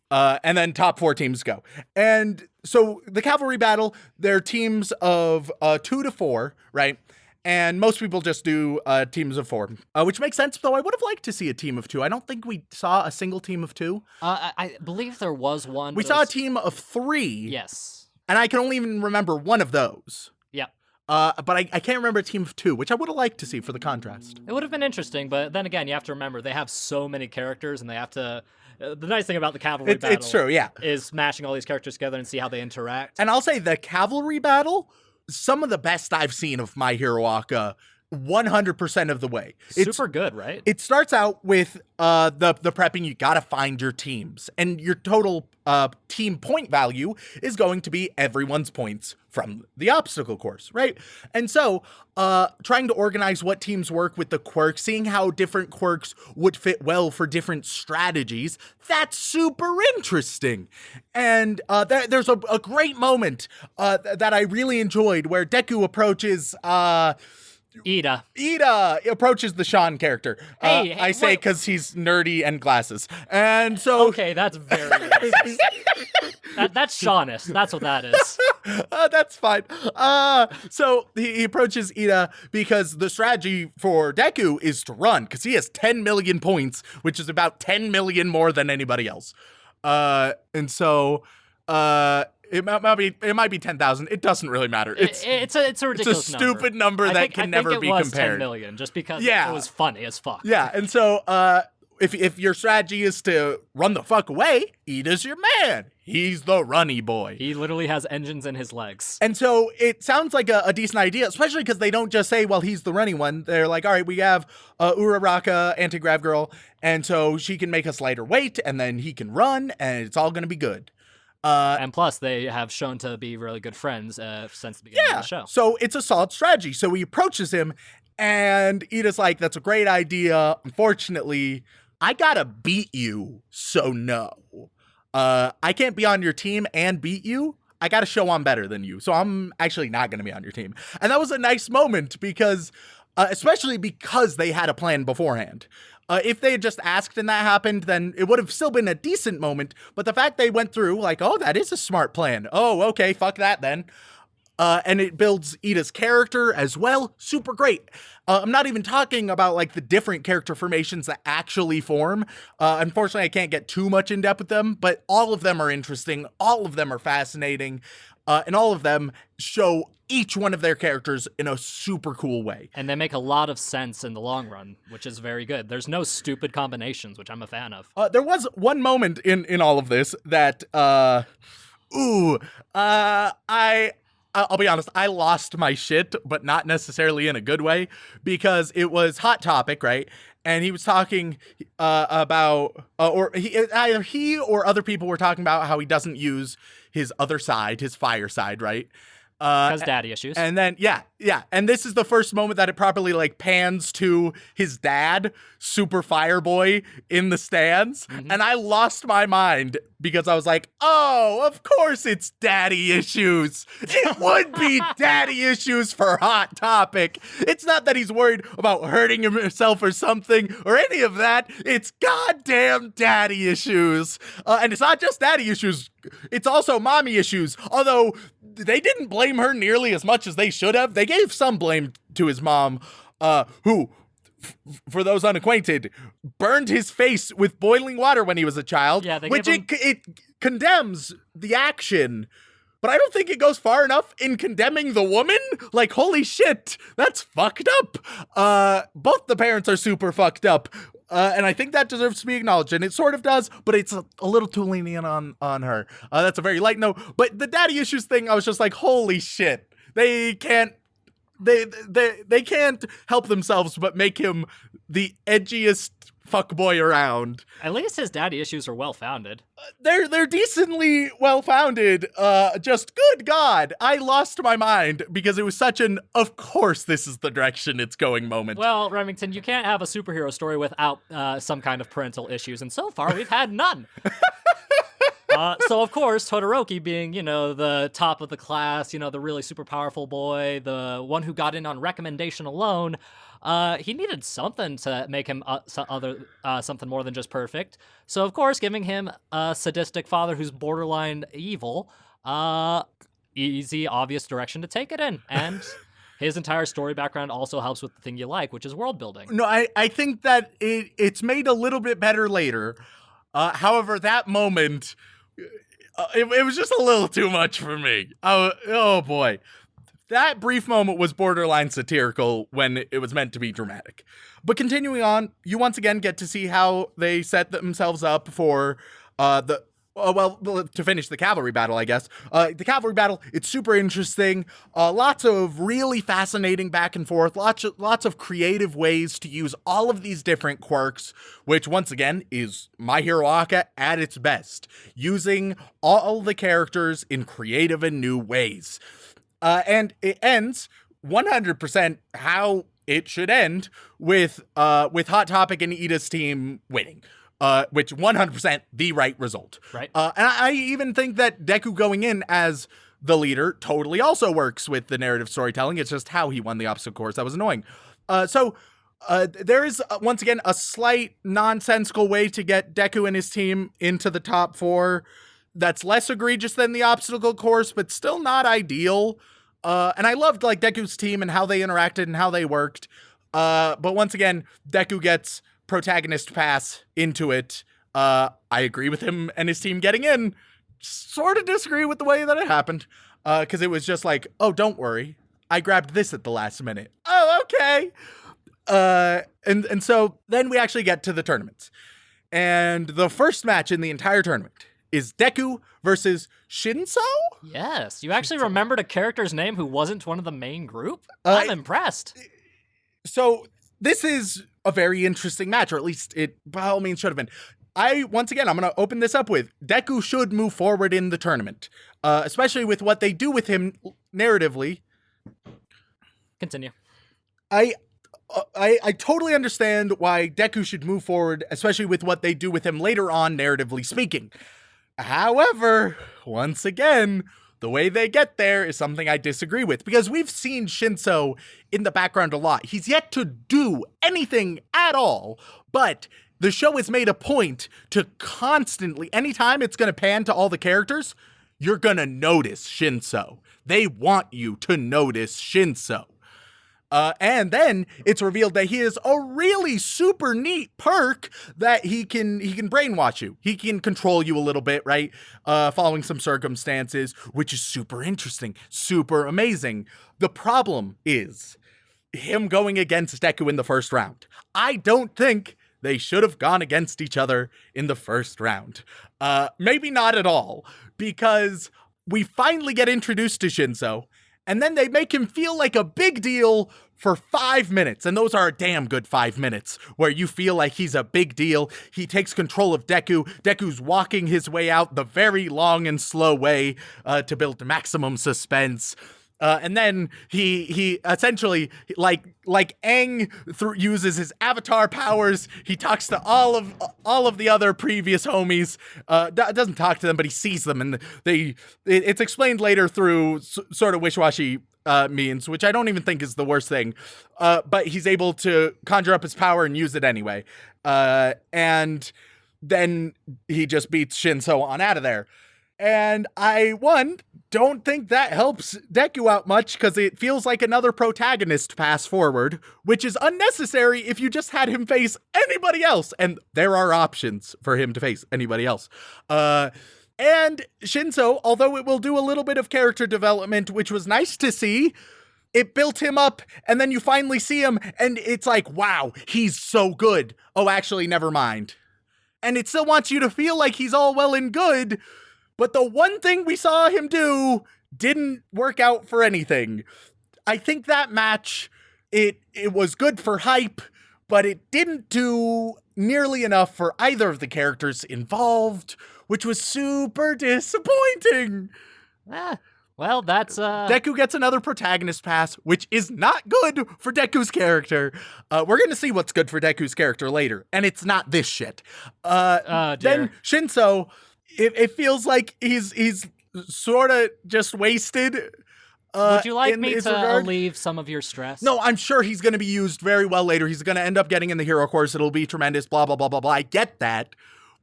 And then top 4 teams go. And so the cavalry battle, they're teams of 2 to 4, right? And most people just do teams of 4, which makes sense, though I would have liked to see a team of 2. I don't think we saw a single team of 2. I believe there was one. We saw a team of 3. Yes. And I can only even remember one of those. Yep. But I can't remember a team of 2, which I would have liked to see for the contrast. It would have been interesting, but then again, you have to remember, they have so many characters, and they have to... the nice thing about the cavalry battle it's true, yeah, is mashing all these characters together and see how they interact. And I'll say the cavalry battle, some of the best I've seen of My Hero Aka, 100% of the way. It's super good, right? It starts out with the prepping. You gotta find your teams, and your total team point value is going to be everyone's points from the obstacle course, right? And so trying to organize what teams work with the quirks, seeing how different quirks would fit well for different strategies, that's super interesting. And there's a great moment that I really enjoyed where Deku approaches Ida approaches the Shaun character. Hey, I say because he's nerdy and glasses. And so... Okay, that's very racist. That's Shaunist. That's what that is. That's fine. So he approaches Ida because the strategy for Deku is to run, because he has 10 million points, which is about 10 million more than anybody else. And so... It might be 10,000. It doesn't really matter. It's a ridiculous It's a stupid number that can never be compared. I think it was 10 million, just because it was funny as fuck. Yeah, and so if your strategy is to run the fuck away, Ida's your man. He's the runny boy. He literally has engines in his legs. And so it sounds like a decent idea, especially because they don't just say, well, he's the runny one. They're like, all right, we have Uraraka, anti-grav girl, and so she can make us lighter weight, and then he can run, and it's all going to be good. And plus, they have shown to be really good friends since the beginning of the show. So it's a solid strategy. So he approaches him, and Ida's like, that's a great idea. Unfortunately, I gotta beat you, so no. I can't be on your team and beat you. I gotta show I'm better than you. So I'm actually not gonna be on your team. And that was a nice moment because, especially because they had a plan beforehand. If they had just asked and that happened, then it would have still been a decent moment. But the fact they went through, like, oh, that is a smart plan. Oh, okay, fuck that then. And it builds Ida's character as well. Super great. I'm not even talking about like the different character formations that actually form. Unfortunately, I can't get too much in depth with them, but all of them are interesting. All of them are fascinating. And all of them show each one of their characters in a super cool way. And they make a lot of sense in the long run, which is very good. There's no stupid combinations, which I'm a fan of. There was one moment in all of this that, I'll be honest, I lost my shit, but not necessarily in a good way, because it was Hot Topic, right? And he was talking about, either he or other people were talking about how he doesn't use his other side, his fire side, right? Because daddy issues. And then, yeah. And this is the first moment that it properly, like, pans to his dad, Super Fireboy, in the stands. Mm-hmm. And I lost my mind because I was like, oh, of course it's daddy issues. It would be daddy issues for Hot Topic. It's not that he's worried about hurting himself or something or any of that. It's goddamn daddy issues. And it's not just daddy issues. It's also mommy issues. Although they didn't blame her nearly as much as they should have. They gave some blame to his mom, who, for those unacquainted, burned his face with boiling water when he was a child, which it condemns the action. But I don't think it goes far enough in condemning the woman. Like, holy shit, that's fucked up. Both the parents are super fucked up. And I think that deserves to be acknowledged, and it sort of does, but it's a little too lenient on her. That's a very light note. But the daddy issues thing, I was just like, holy shit. They can't help themselves but make him the edgiest fuckboy around. At least his daddy issues are well-founded. They're decently well-founded. Just good God, I lost my mind because it was such an, of course this is the direction it's going moment. Well, Remington, you can't have a superhero story without some kind of parental issues, and so far we've had none. So, of course, Todoroki being, the top of the class, the really super powerful boy, the one who got in on recommendation alone, he needed something to make him something more than just perfect. So, of course, giving him a sadistic father who's borderline evil, easy, obvious direction to take it in. And his entire story background also helps with the thing you like, which is world building. No, I think that it's made a little bit better later. However, that moment, it was just a little too much for me. Oh boy. That brief moment was borderline satirical when it was meant to be dramatic. But continuing on, you once again get to see how they set themselves up for to finish the cavalry battle, I guess. The cavalry battle, it's super interesting. Lots of really fascinating back and forth. Lots of creative ways to use all of these different quirks, which once again is My Hero Academia at its best. Using all the characters in creative and new ways. And it ends 100% how it should end with Hot Topic and Ida's team winning. Which 100% the right result. Right. And I even think that Deku going in as the leader totally also works with the narrative storytelling. It's just how he won the obstacle course that was annoying. So there is, once again, a slight nonsensical way to get Deku and his team into the top 4 that's less egregious than the obstacle course, but still not ideal. And I loved, like, Deku's team and how they interacted and how they worked. But once again, Deku gets protagonist pass into it. I agree with him and his team getting in. Sort of disagree with the way that it happened. Because it was just like, oh, don't worry. I grabbed this at the last minute. Oh, okay. And so then we actually get to the tournaments. And the first match in the entire tournament is Deku versus Shinso? Yes. You actually remembered a character's name who wasn't one of the main group? I'm impressed. So this is a very interesting match, or at least it by all means should have been. I'm going to open this up with Deku should move forward in the tournament, especially with what they do with him narratively. Continue. I totally understand why Deku should move forward, especially with what they do with him later on, narratively speaking. However, once again, the way they get there is something I disagree with, because we've seen Shinso in the background a lot. He's yet to do anything at all, but the show has made a point to constantly, anytime it's going to pan to all the characters, you're gonna notice Shinso. They want you to notice Shinso. And then it's revealed that he has a really super neat perk that he can brainwash you. He can control you a little bit, right? Following some circumstances, which is super interesting, super amazing. The problem is him going against Deku in the first round. I don't think they should have gone against each other in the first round. Maybe not at all, because we finally get introduced to Shinso, and then they make him feel like a big deal for 5 minutes. And those are a damn good 5 minutes where you feel like he's a big deal. He takes control of Deku. Deku's walking his way out the very long and slow way to build maximum suspense. And then he essentially, like Aang uses his avatar powers. He talks to all of the other previous homies. Doesn't talk to them, but he sees them, and it's explained later through sort of wishy-washy means, which I don't even think is the worst thing. But he's able to conjure up his power and use it anyway. And then he just beats Shinso on out of there. And I don't think that helps Deku out much, because it feels like another protagonist pass forward, which is unnecessary if you just had him face anybody else. And there are options for him to face anybody else. And Shinso, although it will do a little bit of character development, which was nice to see, it built him up, and then you finally see him, and it's like, wow, he's so good. Oh, actually, never mind. And it still wants you to feel like he's all well and good, but the one thing we saw him do didn't work out for anything. I think that match, it was good for hype, but it didn't do nearly enough for either of the characters involved, which was super disappointing. Well, that's Deku gets another protagonist pass, which is not good for Deku's character. We're gonna see what's good for Deku's character later, and it's not this shit. Then Shinso, it feels like he's sort of just wasted. Would you like me to alleviate some of your stress? No, I'm sure he's going to be used very well later. He's going to end up getting in the hero course. It'll be tremendous, blah, blah, blah, blah, blah. I get that.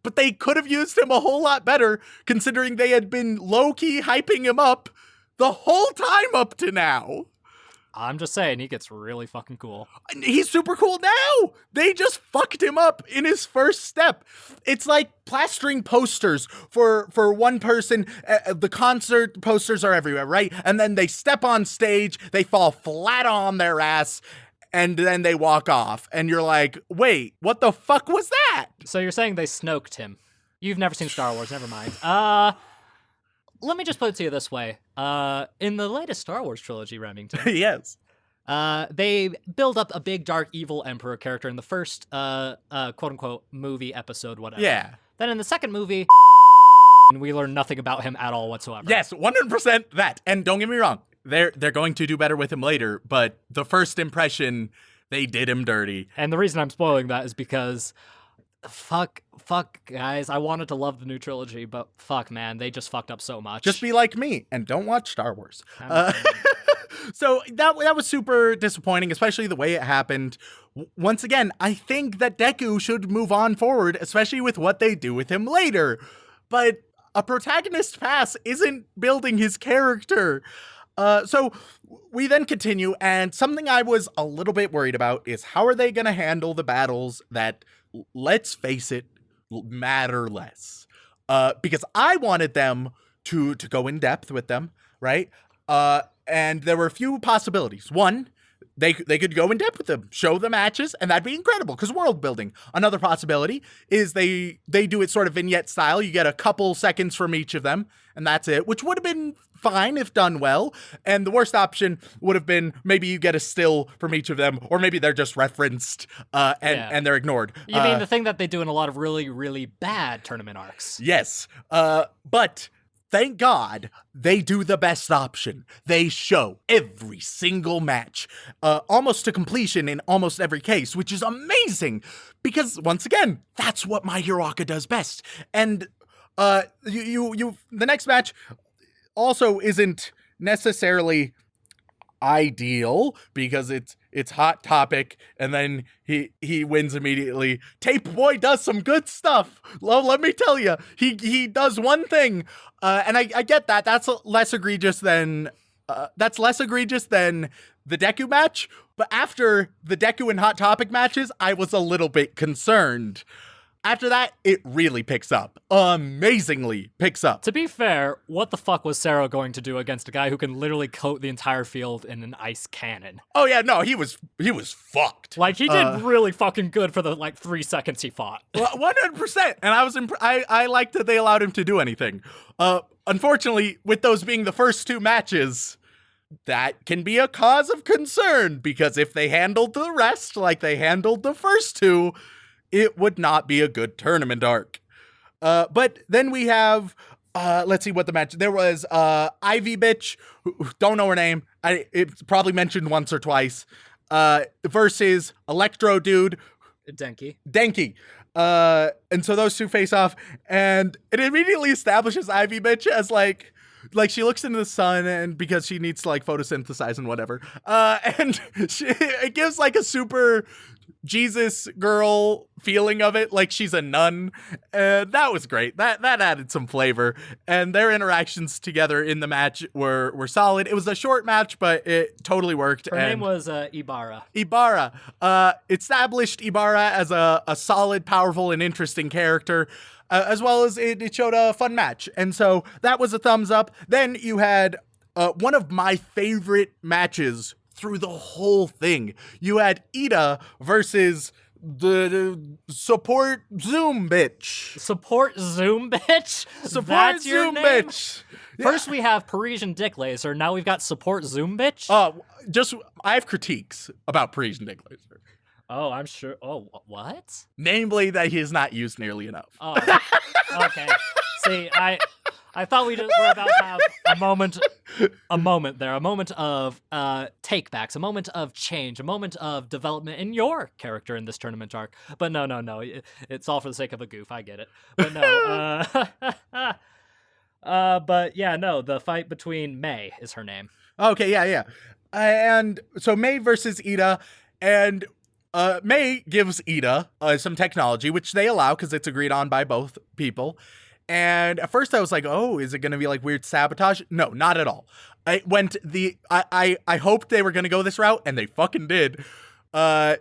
But they could have used him a whole lot better, considering they had been low-key hyping him up the whole time up to now. I'm just saying, he gets really fucking cool. He's super cool now. They just fucked him up in his first step. It's like plastering posters for one person. The concert posters are everywhere, right? And then they step on stage, they fall flat on their ass, and then they walk off. And you're like, wait, what the fuck was that? So you're saying they Snoked him. You've never seen Star Wars, never mind. Let me just put it to you this way. In the latest Star Wars trilogy, Remington. Yes. They build up a big, dark, evil emperor character in the first, quote-unquote, movie, episode, whatever. Yeah. Then in the second movie, and we learn nothing about him at all whatsoever. Yes, 100% that. And don't get me wrong, they're going to do better with him later, but the first impression, they did him dirty. And the reason I'm spoiling that is because... Fuck, guys. I wanted to love the new trilogy, but fuck, man, they just fucked up so much. Just be like me and don't watch Star Wars. So that was super disappointing, especially the way it happened. Once again, I think that Deku should move on forward, especially with what they do with him later. But a protagonist pass isn't building his character. So we then continue, and something I was a little bit worried about is how are they going to handle the battles that, let's face it, matter less. Because I wanted them to go in depth with them, right? And there were a few possibilities. One, they could go in depth with them, show the matches, and that'd be incredible because world building. Another possibility is they do it sort of vignette style. You get a couple seconds from each of them, and that's it, which would have been fine if done well. And the worst option would have been maybe you get a still from each of them, or maybe they're just referenced and they're ignored. You mean the thing that they do in a lot of really, really bad tournament arcs? Yes, but thank God they do the best option. They show every single match, almost to completion in almost every case, which is amazing because, once again, that's what My Uraraka does best. And the next match also isn't necessarily ideal because it's It's Hot Topic, and then he wins immediately. Tape Boy does some good stuff. Let me tell you, he does one thing, and I get that. That's less egregious than the Deku match. But after the Deku and Hot Topic matches, I was a little bit concerned. After that, it really picks up. Amazingly picks up. To be fair, what the fuck was Sero going to do against a guy who can literally coat the entire field in an ice cannon? Oh yeah, no, he was fucked. Like, he did really fucking good for the 3 seconds he fought. 100%. And I was I liked that they allowed him to do anything. Unfortunately, with those being the first 2 matches, that can be a cause of concern, because if they handled the rest like they handled the first 2, it would not be a good tournament arc. But then we have, let's see what the match, there was Ivy Bitch, who don't know her name, it's probably mentioned once or twice, versus Electro Dude. Denki. And so those 2 face off, and it immediately establishes Ivy Bitch as like she looks into the sun, and because she needs to photosynthesize and whatever, and it gives a super Jesus girl feeling of it, like she's a nun. That was great. That added some flavor, and their interactions together in the match were solid. It was a short match, but it totally worked. Her name was Ibarra. Established Ibarra as a solid, powerful, and interesting character. As well as it showed a fun match. And so that was a thumbs up. Then you had one of my favorite matches through the whole thing. You had Ida versus the support Zoom bitch. Support Zoom bitch? Support Zoom bitch. First we have Parisian Dick Laser. Now we've got support Zoom bitch. I have critiques about Parisian Dick Laser. Oh, I'm sure. Oh, what? Namely, that he is not used nearly enough. Oh, okay. See, I thought we were about to have a moment of takebacks, a moment of change, a moment of development in your character in this tournament arc. But no, it's all for the sake of a goof. I get it. But no, but yeah, no, the fight between May is her name. Okay, yeah. And so May versus Ida, and May gives Ida some technology, which they allow because it's agreed on by both people. And at first I was like, oh, is it going to be weird sabotage? No, not at all. I hoped they were going to go this route, and they fucking did. Her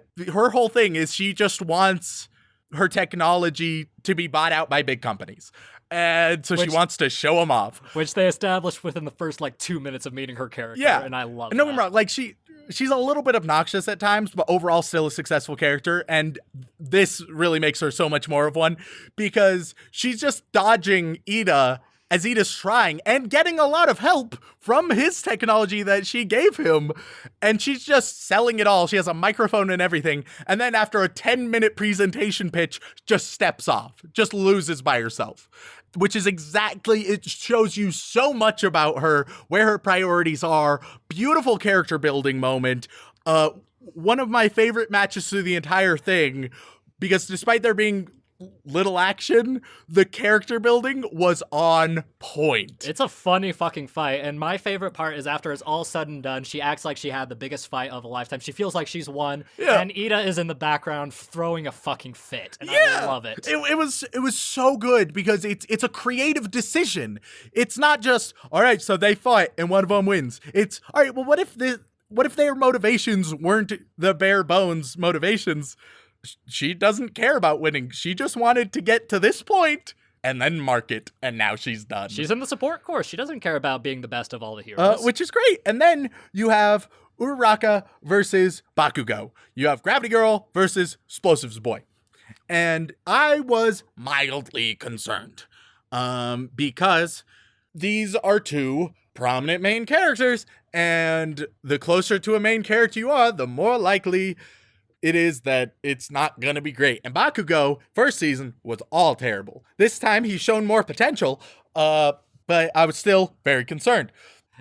whole thing is she just wants her technology to be bought out by big companies. And so she wants to show them off. Which they established within the first 2 minutes of meeting her character. Yeah. And I love that. No, I'm wrong. She's a little bit obnoxious at times, but overall still a successful character. And this really makes her so much more of one, because she's just dodging Ida as Ida's trying and getting a lot of help from his technology that she gave him. And she's just selling it all. She has a microphone and everything. And then after a 10-minute presentation pitch, just steps off, just loses by herself. Which is exactly, it shows you so much about her, where her priorities are. Beautiful character building moment. One of my favorite matches through the entire thing, because despite there being little action, the character building was on point. It's a funny fucking fight, and my favorite part is after it's all said and done, she acts like she had the biggest fight of a lifetime. She feels like she's won, and Ida is in the background throwing a fucking fit, and I love it. It was so good, because it's a creative decision. It's not just, all right, so they fight and one of them wins. It's, all right, well, what if their motivations weren't the bare bones motivations? She doesn't care about winning. She just wanted to get to this point and then mark it, and now she's done. She's in the support course. She doesn't care about being the best of all the heroes. Which is great. And then you have Uraraka versus Bakugo. You have Gravity Girl versus Explosives Boy. And I was mildly concerned because these are 2 prominent main characters, and the closer to a main character you are, the more likely it is that it's not going to be great. And Bakugo, first season, was all terrible. This time, he's shown more potential, but I was still very concerned.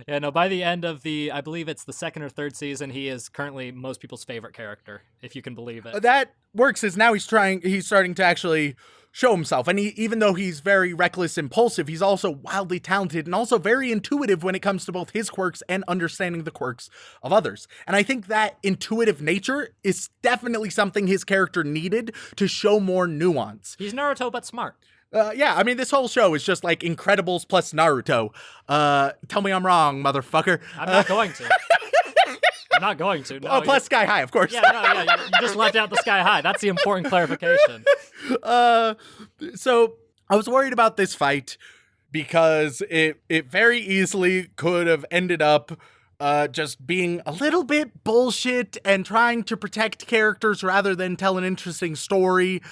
Yeah, no, by the end of I believe it's the 2nd or 3rd season, he is currently most people's favorite character, if you can believe it. That works, is now he's starting to actually show himself. And even though he's very reckless, impulsive, he's also wildly talented and also very intuitive when it comes to both his quirks and understanding the quirks of others. And I think that intuitive nature is definitely something his character needed to show more nuance. He's Naruto, but smart. Yeah, I mean, this whole show is just like Incredibles plus Naruto. Tell me I'm wrong, motherfucker. I'm not going to. I'm not going to. No, oh, plus Sky High, of course. Yeah, you just left out the Sky High. That's the important clarification. So I was worried about this fight because it very easily could have ended up just being a little bit bullshit and trying to protect characters rather than tell an interesting story.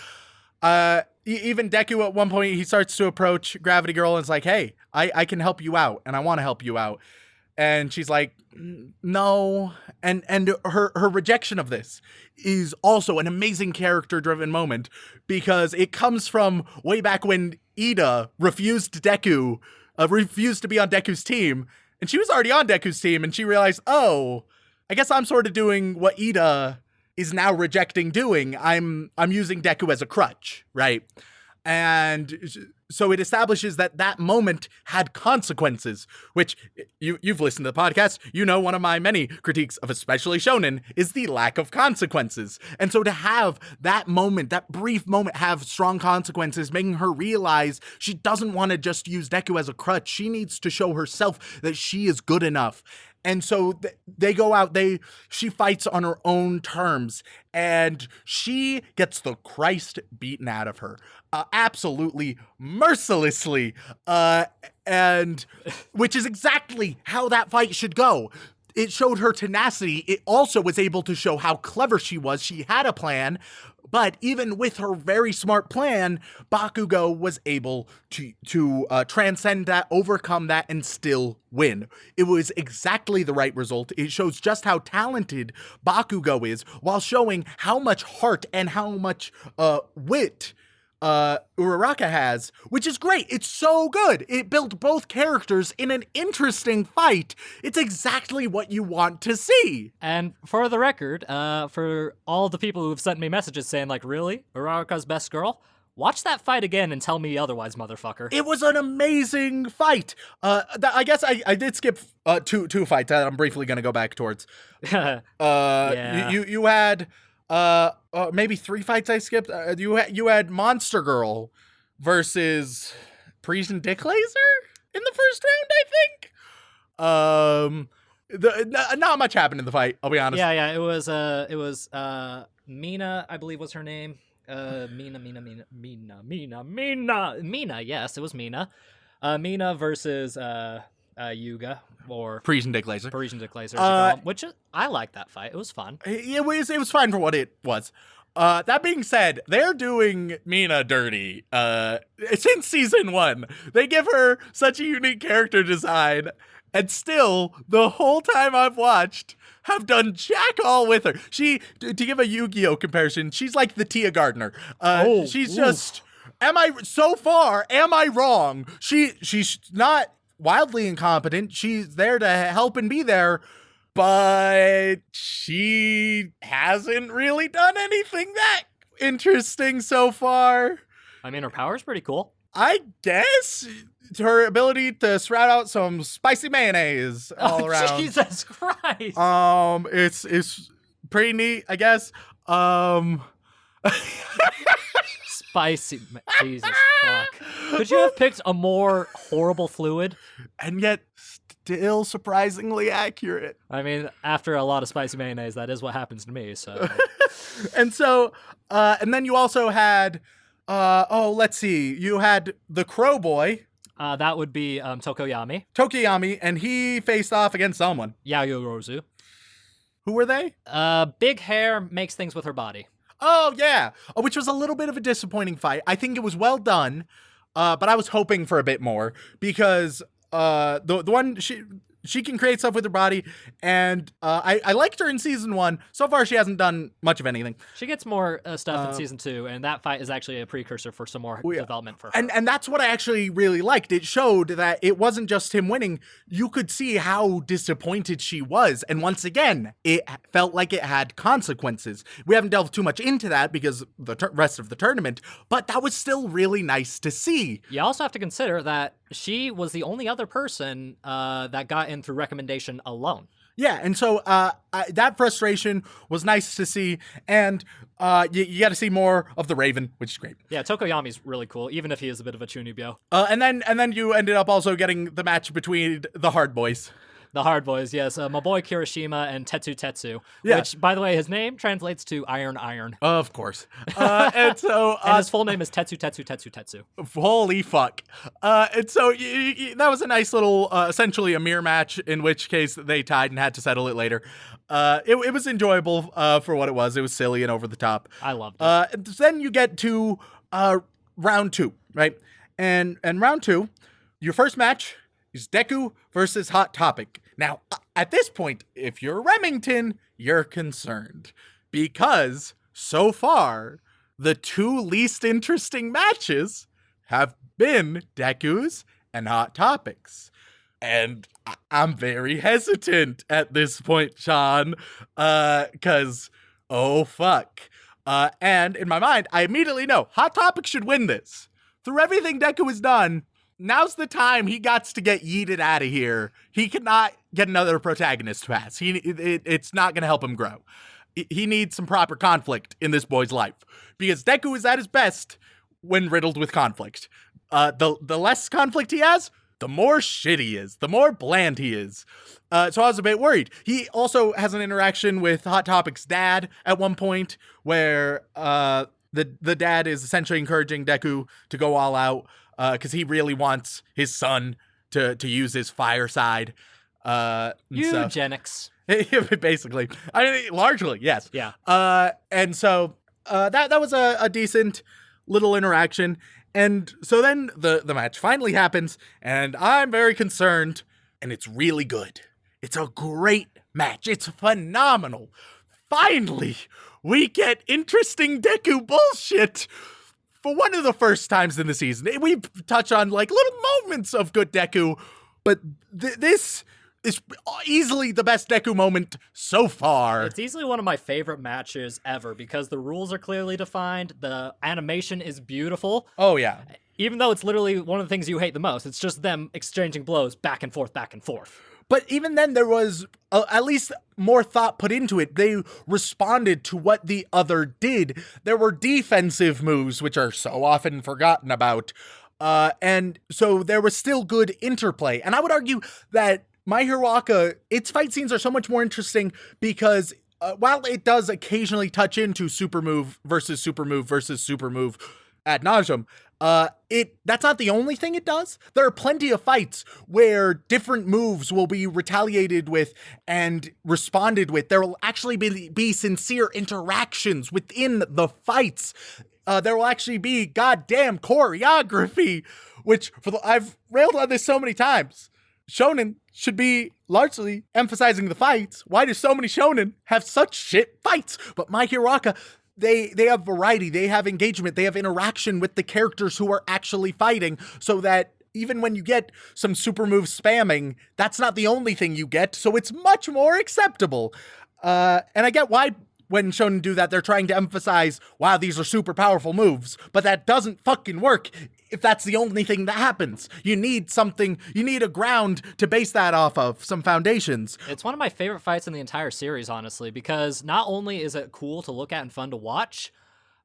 Even Deku at one point, he starts to approach Gravity Girl and is like, hey, I can help you out and I want to help you out. And she's like, no. And her rejection of this is also an amazing character-driven moment because it comes from way back when Ida refused to be on Deku's team. And she was already on Deku's team and she realized, oh, I guess I'm sort of doing what Ida is now rejecting doing. I'm using Deku as a crutch, right? And so it establishes that moment had consequences, which you've listened to the podcast. You know, one of my many critiques of especially shonen is the lack of consequences. And so to have that moment, that brief moment, have strong consequences, making her realize she doesn't want to just use Deku as a crutch. She needs to show herself that she is good enough. And so they go out, she fights on her own terms, and she gets the Christ beaten out of her. Absolutely mercilessly. And which is exactly how that fight should go. It showed her tenacity. It also was able to show how clever she was. She had a plan, but even with her very smart plan, Bakugo was able to transcend that, overcome that, and still win. It was exactly the right result. It shows just how talented Bakugo is, while showing how much heart and how much wit Uraraka has, which is great. It's so good. It built both characters in an interesting fight. It's exactly what you want to see. And for the record, for all the people who have sent me messages saying, like, really? Uraraka's best girl? Watch that fight again and tell me otherwise, motherfucker. It was an amazing fight. I guess I did skip two fights that I'm briefly going to go back towards. Yeah. You had... maybe 3 fights I skipped. You had Monster Girl versus Parisian Dick Laser in the first round, I think. Not much happened in the fight, I'll be honest. Yeah, it was Mina, I believe was her name. Mina, yes, it was Mina. Mina versus Yuga, or Parisian Dick Laser, which I like that fight. It was fun. It was fine for what it was. That being said, they're doing Mina dirty. Since season 1, they give her such a unique character design, and still, the whole time I've watched, have done jack all with her. To give a Yu-Gi-Oh comparison, she's like the Tia Gardner. She's just. Am I wrong? She's not wildly incompetent. She's there to help and be there, but she hasn't really done anything that interesting so far. I mean, her power's pretty cool. I guess her ability to sprout out some spicy mayonnaise all around. Jesus Christ. It's pretty neat, I guess. Spicy. Jesus fuck. Could you have picked a more horrible fluid? And yet still surprisingly accurate. I mean, after a lot of spicy mayonnaise, that is what happens to me, so. And so, and then you also had, let's see. You had the Crow Boy. That would be Tokoyami, and he faced off against someone. Yayorozu. Who were they? Big hair makes things with her body. Oh, yeah. Which was a little bit of a disappointing fight. I think it was well done, but I was hoping for a bit more because the one she can create stuff with her body, and I liked her in season 1. So far, she hasn't done much of anything. She gets more stuff in season 2, and that fight is actually a precursor for some more development for her. And that's what I actually really liked. It showed that it wasn't just him winning. You could see how disappointed she was. And once again, it felt like it had consequences. We haven't delved too much into that because the rest of the tournament, but that was still really nice to see. You also have to consider that she was the only other person that got in through recommendation alone. Yeah, and so that frustration was nice to see, and you got to see more of the Raven, which is great. Yeah, Tokoyami's really cool, even if he is a bit of a chunibyo. And then you ended up also getting the match between the Hard Boys. The Hard Boys, yes. My boy Kiroshima and Tetsu, yeah. Which, by the way, his name translates to Iron. Of course. And so... and his full name is Tetsu. Holy fuck. And so that was a nice little, essentially a mirror match, in which case they tied and had to settle it later. It was enjoyable for what it was. It was silly and over the top. I loved it. Then you get to round 2, right? And round 2, your first match is Deku versus Hot Topic. Now, at this point, if you're Remington, you're concerned. Because, so far, the 2 least interesting matches have been Deku's and Hot Topic's. And I'm very hesitant at this point, Shaun. Because, oh fuck. And in my mind, I immediately know Hot Topic should win this. Through everything Deku has done, now's the time he got to get yeeted out of here. He cannot get another protagonist pass. It's not going to help him grow. He needs some proper conflict in this boy's life. Because Deku is at his best when riddled with conflict. The less conflict he has, the more shit he is. The more bland he is. So I was a bit worried. He also has an interaction with Hot Topic's dad at one point where the dad is essentially encouraging Deku to go all out. Because he really wants his son to use his fire side. Eugenics. Basically. I mean, largely, yes. Yeah. And so that was a decent little interaction. And so then the match finally happens, and I'm very concerned, and it's really good. It's a great match. It's phenomenal. Finally, we get interesting Deku bullshit. For one of the first times in the season. We touch on like little moments of good Deku, but this is easily the best Deku moment so far. It's easily one of my favorite matches ever because the rules are clearly defined. The animation is beautiful. Oh, yeah. Even though it's literally one of the things you hate the most. It's just them exchanging blows back and forth. But even then, there was at least more thought put into it. They responded to what the other did. There were defensive moves, which are so often forgotten about. And so there was still good interplay. And I would argue that My Hero Academia, its fight scenes are so much more interesting because while it does occasionally touch into super move versus super move versus super move ad nauseum, that's not the only thing it does. There are plenty of fights where different moves will be retaliated with and responded with. There will actually be sincere interactions within the fights. There will actually be goddamn choreography, which I've railed on this so many times. Shonen should be largely emphasizing the fights. Why do so many shonen have such shit fights? But My Hero Academia, they have variety, they have engagement, they have interaction with the characters who are actually fighting, so that even when you get some super move spamming, that's not the only thing you get, so it's much more acceptable. And I get why when shonen do that, they're trying to emphasize, wow, these are super powerful moves, but that doesn't fucking work if that's the only thing that happens. You need something, you need a ground to base that off of, some foundations. It's one of my favorite fights in the entire series, honestly, because not only is it cool to look at and fun to watch,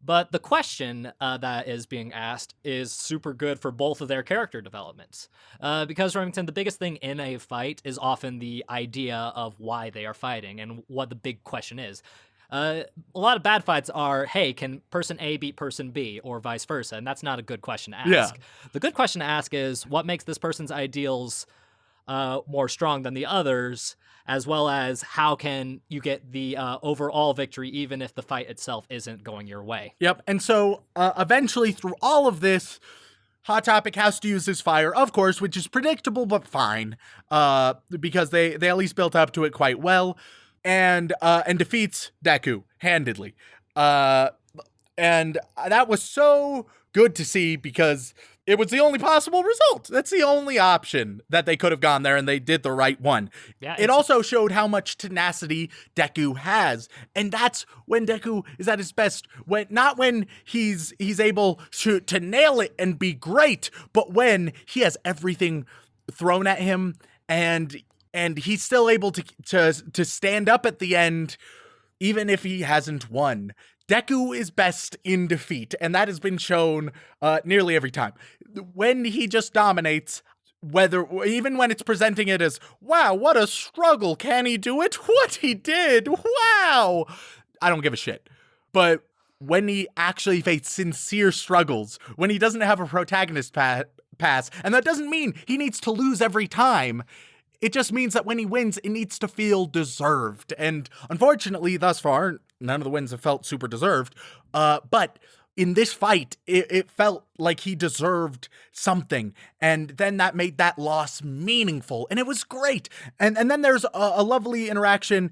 but the question that is being asked is super good for both of their character developments. Because, Remington, the biggest thing in a fight is often the idea of why they are fighting and what the big question is. A lot of bad fights are, hey, can person A beat person B, or vice versa? And that's not a good question to ask. Yeah. The good question to ask is, what makes this person's ideals more strong than the others, as well as how can you get the overall victory even if the fight itself isn't going your way? Yep, and so eventually through all of this, Hot Topic has to use his fire, of course, which is predictable but fine, because they at least built up to it quite well, and defeats Deku handedly. And that was so good to see because it was the only possible result. That's the only option that they could have gone there, and they did the right one. Yeah, it also showed how much tenacity Deku has, and that's when Deku is at his best. Not when he's able to nail it and be great, but when he has everything thrown at him, and he's still able to stand up at the end, even if he hasn't won. Deku is best in defeat, and that has been shown nearly every time. When he just dominates, even when it's presenting it as, wow, what a struggle, can he do it? What he did, wow! I don't give a shit. But when he actually faces sincere struggles, when he doesn't have a protagonist pass, and that doesn't mean he needs to lose every time, it just means that when he wins, it needs to feel deserved. And unfortunately, thus far, none of the wins have felt super deserved. But in this fight, it felt like he deserved something. And then that made that loss meaningful. And it was great. And then there's a lovely interaction.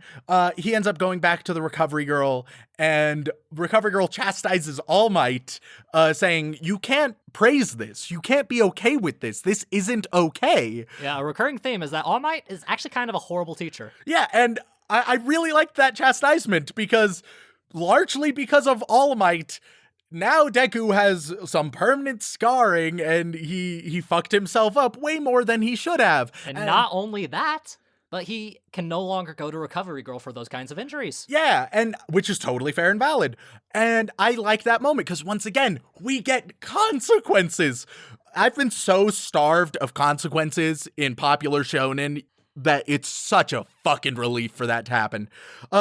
He ends up going back to the Recovery Girl. And Recovery Girl chastises All Might, saying, you can't praise this. You can't be okay with this. This isn't okay. Yeah, a recurring theme is that All Might is actually kind of a horrible teacher. Yeah, and I really liked that chastisement largely because of All Might, now Deku has some permanent scarring, and he fucked himself up way more than he should have. And not only that, but he can no longer go to Recovery Girl for those kinds of injuries. Yeah, and which is totally fair and valid. And I like that moment because once again, we get consequences. I've been so starved of consequences in popular shonen that it's such a fucking relief for that to happen.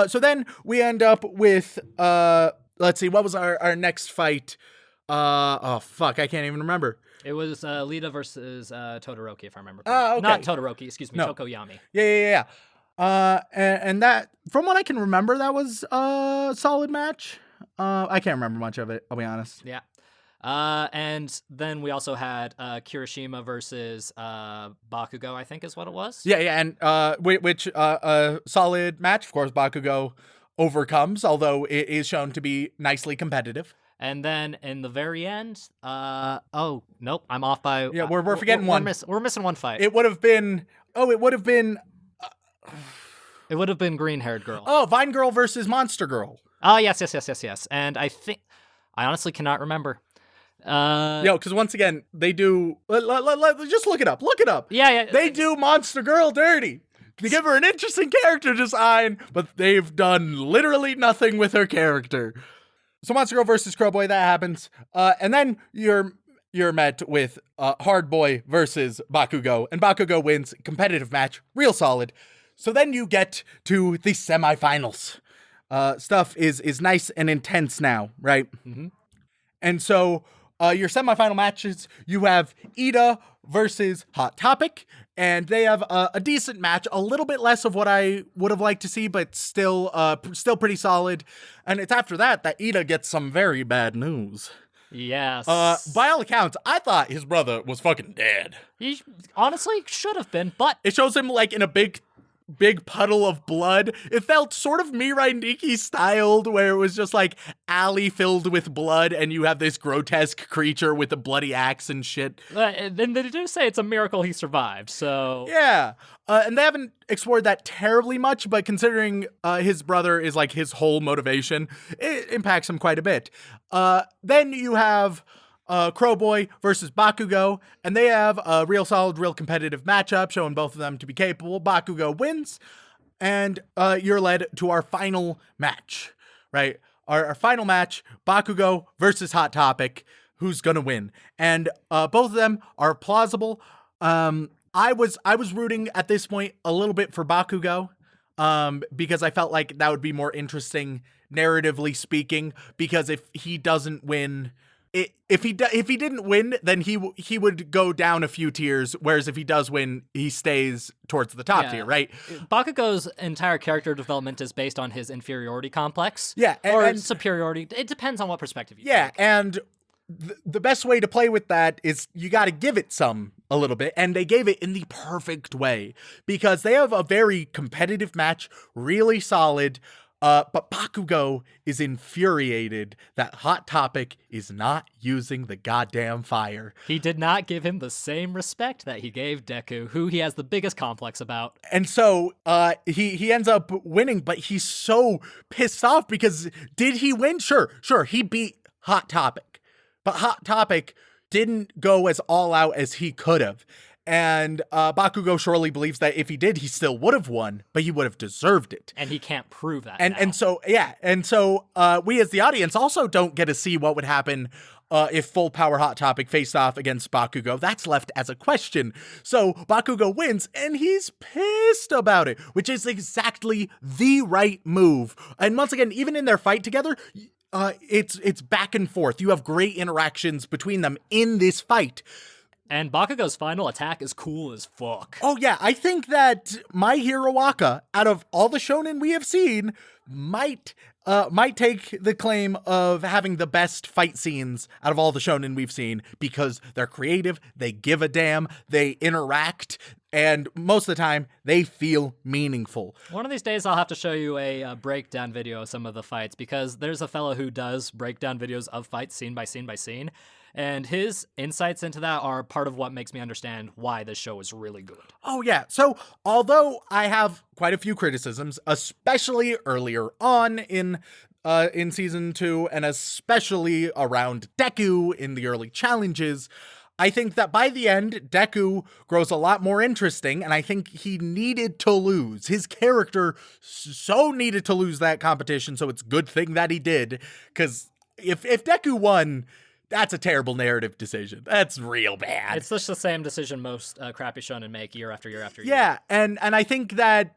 So then we end up with, let's see, what was our next fight? Oh, fuck, I can't even remember. It was Lita versus Todoroki, if I remember correctly. Okay. Not Todoroki, excuse me, No. Tokoyami. Yeah. And that, from what I can remember, that was a solid match. I can't remember much of it, I'll be honest. Yeah. And then we also had Kiroshima versus Bakugo, I think is what it was. Yeah, and which a solid match. Of course, Bakugo overcomes, although it is shown to be nicely competitive. And then in the very end, oh nope, I'm off by. Yeah, we're forgetting one. We're missing one fight. It would have been. It would have been green-haired girl. Oh, Vine Girl versus Monster Girl. Oh yes. And I honestly cannot remember. Because once again, they do. Just look it up. Look it up. Yeah. They do Monster Girl dirty. They give her an interesting character design, but they've done literally nothing with her character. So Monster Girl versus Crowboy, that happens. And then you're met with Hard Boy versus Bakugo, and Bakugo wins. Competitive match, real solid. So then you get to the semifinals. Stuff is nice and intense now, right? Mm-hmm. And so your semifinal matches, you have Ida versus Hot Topic, and they have a decent match, a little bit less of what I would have liked to see, but still pretty solid. And it's after that Ida gets some very bad news. Yes. By all accounts, I thought his brother was fucking dead. He honestly should have been, but it shows him like in a big puddle of blood. It felt sort of Mirai Nikki styled, where it was just like alley filled with blood, and you have this grotesque creature with a bloody axe and shit. Then they do say it's a miracle he survived, so... Yeah, and they haven't explored that terribly much, but considering his brother is like his whole motivation, it impacts him quite a bit. Then you have Crowboy versus Bakugo, and they have a real solid, real competitive matchup, showing both of them to be capable. Bakugo wins, and you're led to our final match, right? Our final match, Bakugo versus Hot Topic. Who's gonna win? And both of them are plausible. I was rooting at this point a little bit for Bakugo, because I felt like that would be more interesting, narratively speaking. Because if he doesn't win. If he didn't win, then he would go down a few tiers, whereas if he does win, he stays towards the top tier, right? Bakugo's entire character development is based on his inferiority complex. Yeah, or superiority. It depends on what perspective you take. And the best way to play with that is you got to give it a little bit, and they gave it in the perfect way because they have a very competitive match, really solid. But Bakugo is infuriated that Hot Topic is not using the goddamn fire. He did not give him the same respect that he gave Deku, who he has the biggest complex about. And so he ends up winning, but he's so pissed off because did he win? Sure, he beat Hot Topic. But Hot Topic didn't go as all out as he could have. And Bakugo surely believes that if he did, he still would have won, but he would have deserved it. And he can't prove that. And so we as the audience also don't get to see what would happen if Full Power Hot Topic faced off against Bakugo. That's left as a question. So Bakugo wins, and he's pissed about it, which is exactly the right move. And once again, even in their fight together, it's back and forth. You have great interactions between them in this fight. And Bakugo's final attack is cool as fuck. Oh yeah, I think that My Uraraka, out of all the shonen we have seen, might take the claim of having the best fight scenes out of all the shonen we've seen because they're creative, they give a damn, they interact, and most of the time, they feel meaningful. One of these days, I'll have to show you a breakdown video of some of the fights because there's a fellow who does breakdown videos of fights scene by scene by scene. And his insights into that are part of what makes me understand why this show is really good. Oh, yeah. So, although I have quite a few criticisms, especially earlier on in Season 2, and especially around Deku in the early challenges, I think that by the end, Deku grows a lot more interesting, and I think he needed to lose. His character so needed to lose that competition, so it's a good thing that he did, because if Deku won, that's a terrible narrative decision. That's real bad. It's just the same decision most crappy shonen make year after year after year. Yeah, and I think that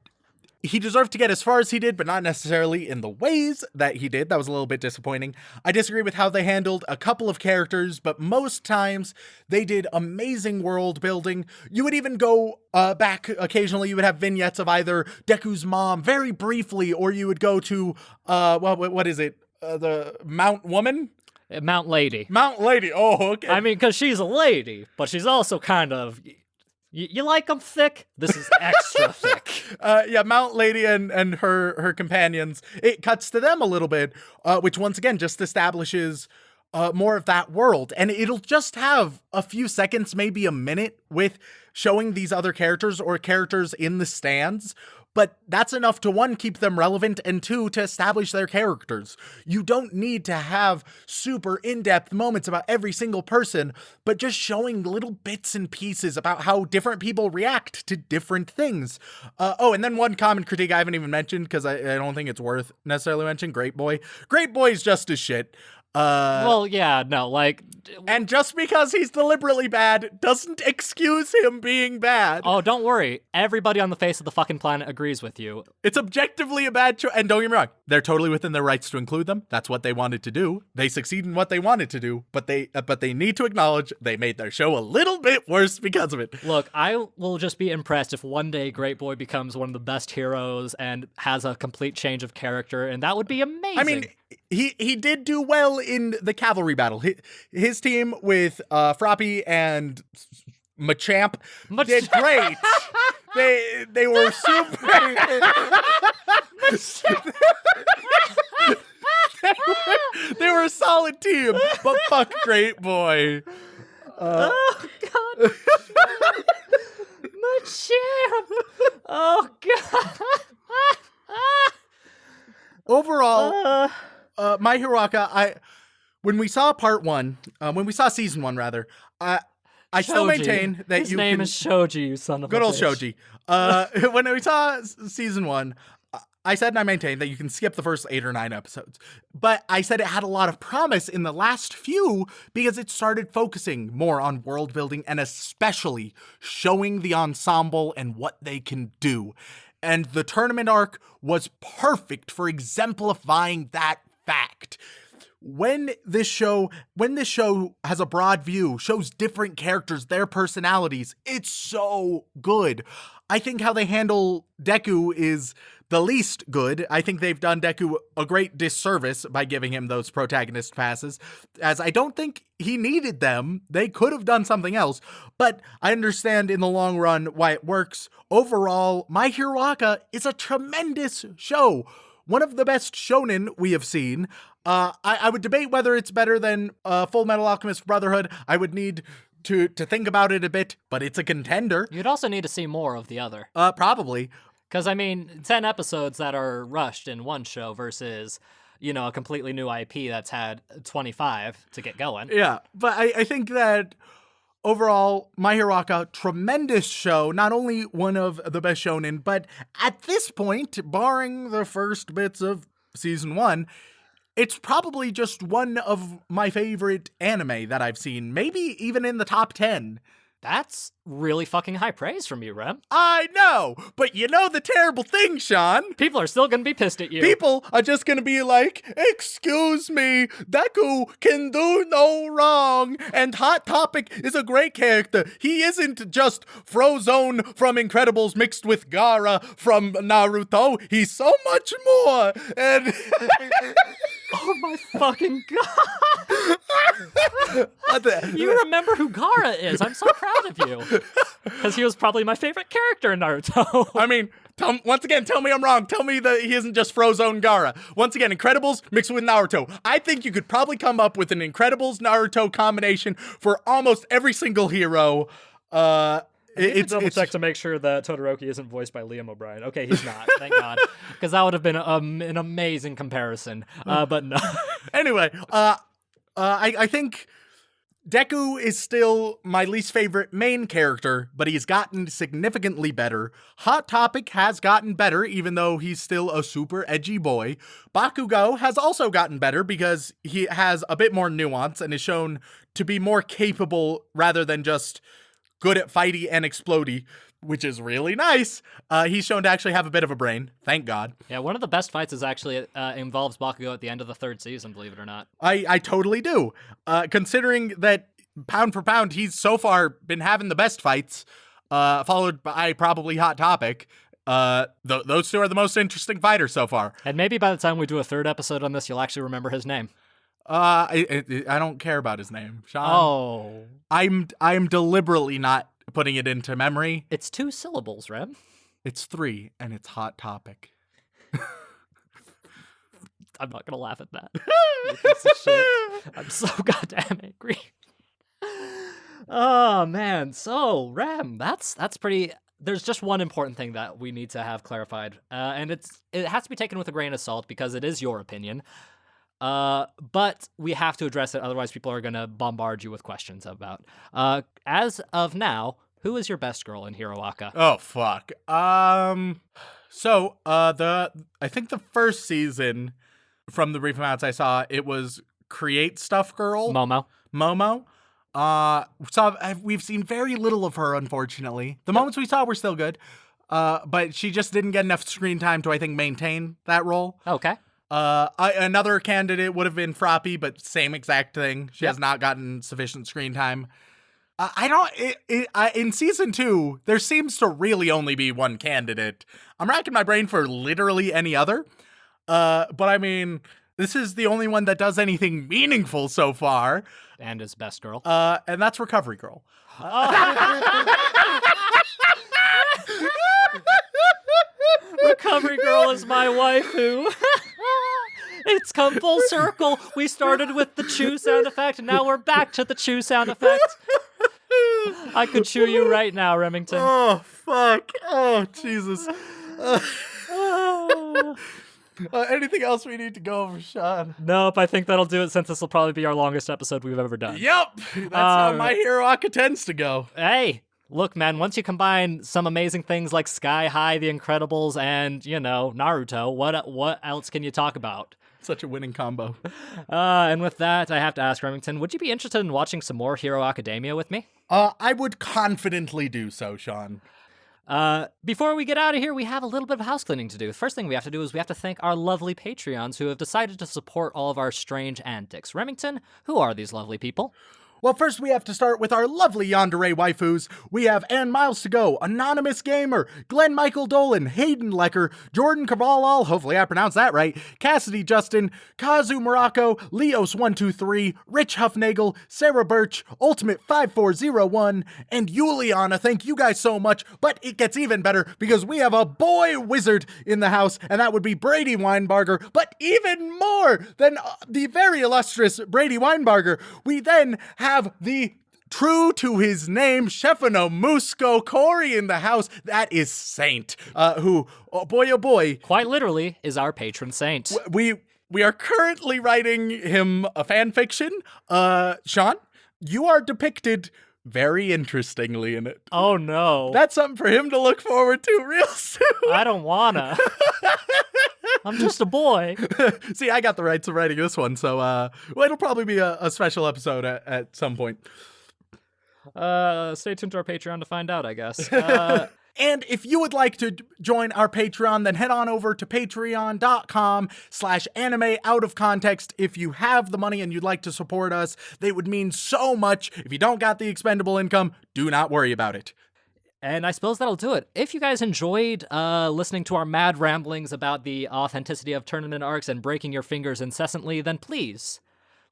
he deserved to get as far as he did, but not necessarily in the ways that he did. That was a little bit disappointing. I disagree with how they handled a couple of characters, but most times they did amazing world building. You would even go back occasionally. You would have vignettes of either Deku's mom very briefly, or you would go to, what is it? The Mount Woman? Mount Lady. Mount Lady. Oh, okay. I mean, because she's a lady, but she's also kind of... You like them thick? This is extra thick. Yeah, Mount Lady and her companions. It cuts to them a little bit, which once again just establishes more of that world. And it'll just have a few seconds, maybe a minute, with showing these other characters or characters in the stands. But that's enough to, one, keep them relevant, and two, to establish their characters. You don't need to have super in-depth moments about every single person, but just showing little bits and pieces about how different people react to different things. And then one common critique I haven't even mentioned, because I don't think it's worth necessarily mentioning, Great Boy. Great Boy's just as shit. And just because he's deliberately bad doesn't excuse him being bad. Oh, don't worry. Everybody on the face of the fucking planet agrees with you. It's objectively a bad choice. And don't get me wrong, they're totally within their rights to include them. That's what they wanted to do. They succeed in what they wanted to do, but they need to acknowledge they made their show a little bit worse because of it. Look, I will just be impressed if one day Great Boy becomes one of the best heroes and has a complete change of character, and that would be amazing. I mean, he did do well in the cavalry battle. His team with Froppy and Machamp did great. They were super. they were a solid team, but fuck Great Boy. Oh God, Machamp. Oh God. Overall, My Uraraka, when we saw season 1 rather, I still maintain that His name is Shoji, you son of a good old bitch. Shoji. When we saw season 1, I said and I maintained that you can skip the first 8 or 9 episodes. But I said it had a lot of promise in the last few because it started focusing more on world building and especially showing the ensemble and what they can do. And the tournament arc was perfect for exemplifying that fact. when this show has a broad view, shows different characters, their personalities, it's so good. I think how they handle Deku is the least good. I think they've done Deku a great disservice by giving him those protagonist passes, as I don't think he needed them. They could have done something else, but I understand in the long run why it works. Overall, My Hero Academia is a tremendous show. One of the best shonen we have seen. I would debate whether it's better than Full Metal Alchemist Brotherhood. I would need to think about it a bit, but it's a contender. You'd also need to see more of the other. Probably. Because, 10 episodes that are rushed in one show versus, a completely new IP that's had 25 to get going. Yeah, but I think that overall, My Hero Academia, tremendous show, not only one of the best shonen, but at this point, barring the first bits of season 1, it's probably just one of my favorite anime that I've seen, maybe even in the top 10. That's really fucking high praise from you, Rem. I know, but you know the terrible thing, Shaun? People are still gonna be pissed at you. People are just gonna be like, excuse me, Deku can do no wrong, and Hot Topic is a great character. He isn't just Frozone from Incredibles mixed with Gaara from Naruto. He's so much more, and... Oh my fucking god! You remember who Gaara is. I'm so proud of you. Because he was probably my favorite character in Naruto. I mean, once again, tell me I'm wrong. Tell me that he isn't just Frozone Gaara. Once again, Incredibles mixed with Naruto. I think you could probably come up with an Incredibles-Naruto combination for almost every single hero. It's double check to make sure that Todoroki isn't voiced by Liam O'Brien. Okay, he's not. Thank God, because that would have been an amazing comparison. But no. Anyway, I think Deku is still my least favorite main character, but he's gotten significantly better. Hot Topic has gotten better, even though he's still a super edgy boy. Bakugo has also gotten better because he has a bit more nuance and is shown to be more capable rather than just good at fighty and explodey, which is really nice. He's shown to actually have a bit of a brain, thank God. Yeah, one of the best fights is actually involves Bakugo at the end of the 3rd season, believe it or not. I totally do. Considering that pound for pound, he's so far been having the best fights, followed by probably Hot Topic. Those two are the most interesting fighters so far. And maybe by the time we do a 3rd episode on this, you'll actually remember his name. I don't care about his name, Shaun. Oh. I'm deliberately not putting it into memory. It's 2 syllables, Rem. It's 3, and it's Hot Topic. I'm not gonna laugh at that. You piece of shit. I'm so goddamn angry. Oh man. So, Rem, that's pretty. There's just one important thing that we need to have clarified, and it has to be taken with a grain of salt because it is your opinion. But we have to address it, otherwise people are gonna bombard you with questions about. As of now, who is your best girl in Hero Academia? Oh fuck. So I think the first season from the brief amounts I saw, it was Create Stuff Girl. Momo. We've seen very little of her, unfortunately. The moments we saw were still good. But she just didn't get enough screen time to, I think, maintain that role. Okay. Another candidate would have been Froppy, but same exact thing. She has not gotten sufficient screen time. In season 2, there seems to really only be one candidate. I'm racking my brain for literally any other. But I mean, this is the only one that does anything meaningful so far. And is best girl. And that's Recovery Girl. Recovery Girl is my waifu. It's come full circle. We started with the chew sound effect, and now we're back to the chew sound effect. I could chew you right now, Remington. Oh, fuck. Oh, Jesus. Anything else we need to go over, Shaun? Nope, I think that'll do it since this will probably be our longest episode we've ever done. Yep, that's how My Hero Academia tends to go. Hey, look, man, once you combine some amazing things like Sky High, The Incredibles, and, Naruto, what else can you talk about? Such a winning combo. And with that, I have to ask, Remington, would you be interested in watching some more Hero Academia with me? I would confidently do so, Shaun. Before we get out of here, we have a little bit of house cleaning to do. The first thing we have to do is we have to thank our lovely Patreons who have decided to support all of our strange antics. Remington, who are these lovely people? Well, first we have to start with our lovely yandere waifus. We have Ann Miles to go, Anonymous Gamer, Glenn Michael Dolan, Hayden Lecker, Jordan Cavalal, hopefully I pronounced that right, Cassidy Justin, Kazu Morocco, Leos123, Rich Huffnagel, Sarah Birch, Ultimate 5401, and Juliana. Thank you guys so much, but it gets even better because we have a boy wizard in the house, and that would be Brady Weinbarger, but even more than the very illustrious Brady Weinbarger, we then have the true to his name, Shefano Musco Corey in the house. That is Saint, who, oh boy, quite literally is our patron saint. We are currently writing him a fan fiction. Shaun, you are depicted very interestingly in it. Oh no. That's something for him to look forward to real soon. I don't wanna. I'm just a boy. See, I got the rights of writing this one, so it'll probably be a special episode at some point. Stay tuned to our Patreon to find out, I guess. And if you would like to join our Patreon, then head on over to patreon.com/animeoutofcontext. If you have the money and you'd like to support us, they would mean so much. If you don't got the expendable income, do not worry about it. And I suppose that'll do it. If you guys enjoyed listening to our mad ramblings about the authenticity of tournament arcs and breaking your fingers incessantly, then please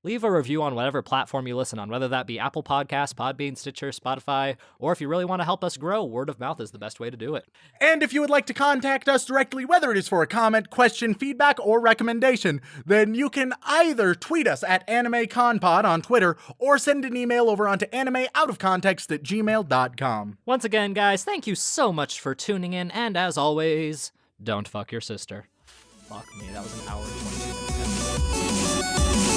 leave a review on whatever platform you listen on, whether that be Apple Podcasts, Podbean, Stitcher, Spotify, or if you really want to help us grow, word of mouth is the best way to do it. And if you would like to contact us directly, whether it is for a comment, question, feedback, or recommendation, then you can either tweet us at AnimeConPod on Twitter or send an email over onto animeoutofcontext@gmail.com. Once again, guys, thank you so much for tuning in, and as always, don't fuck your sister. Fuck me, that was an hour and 22 minutes.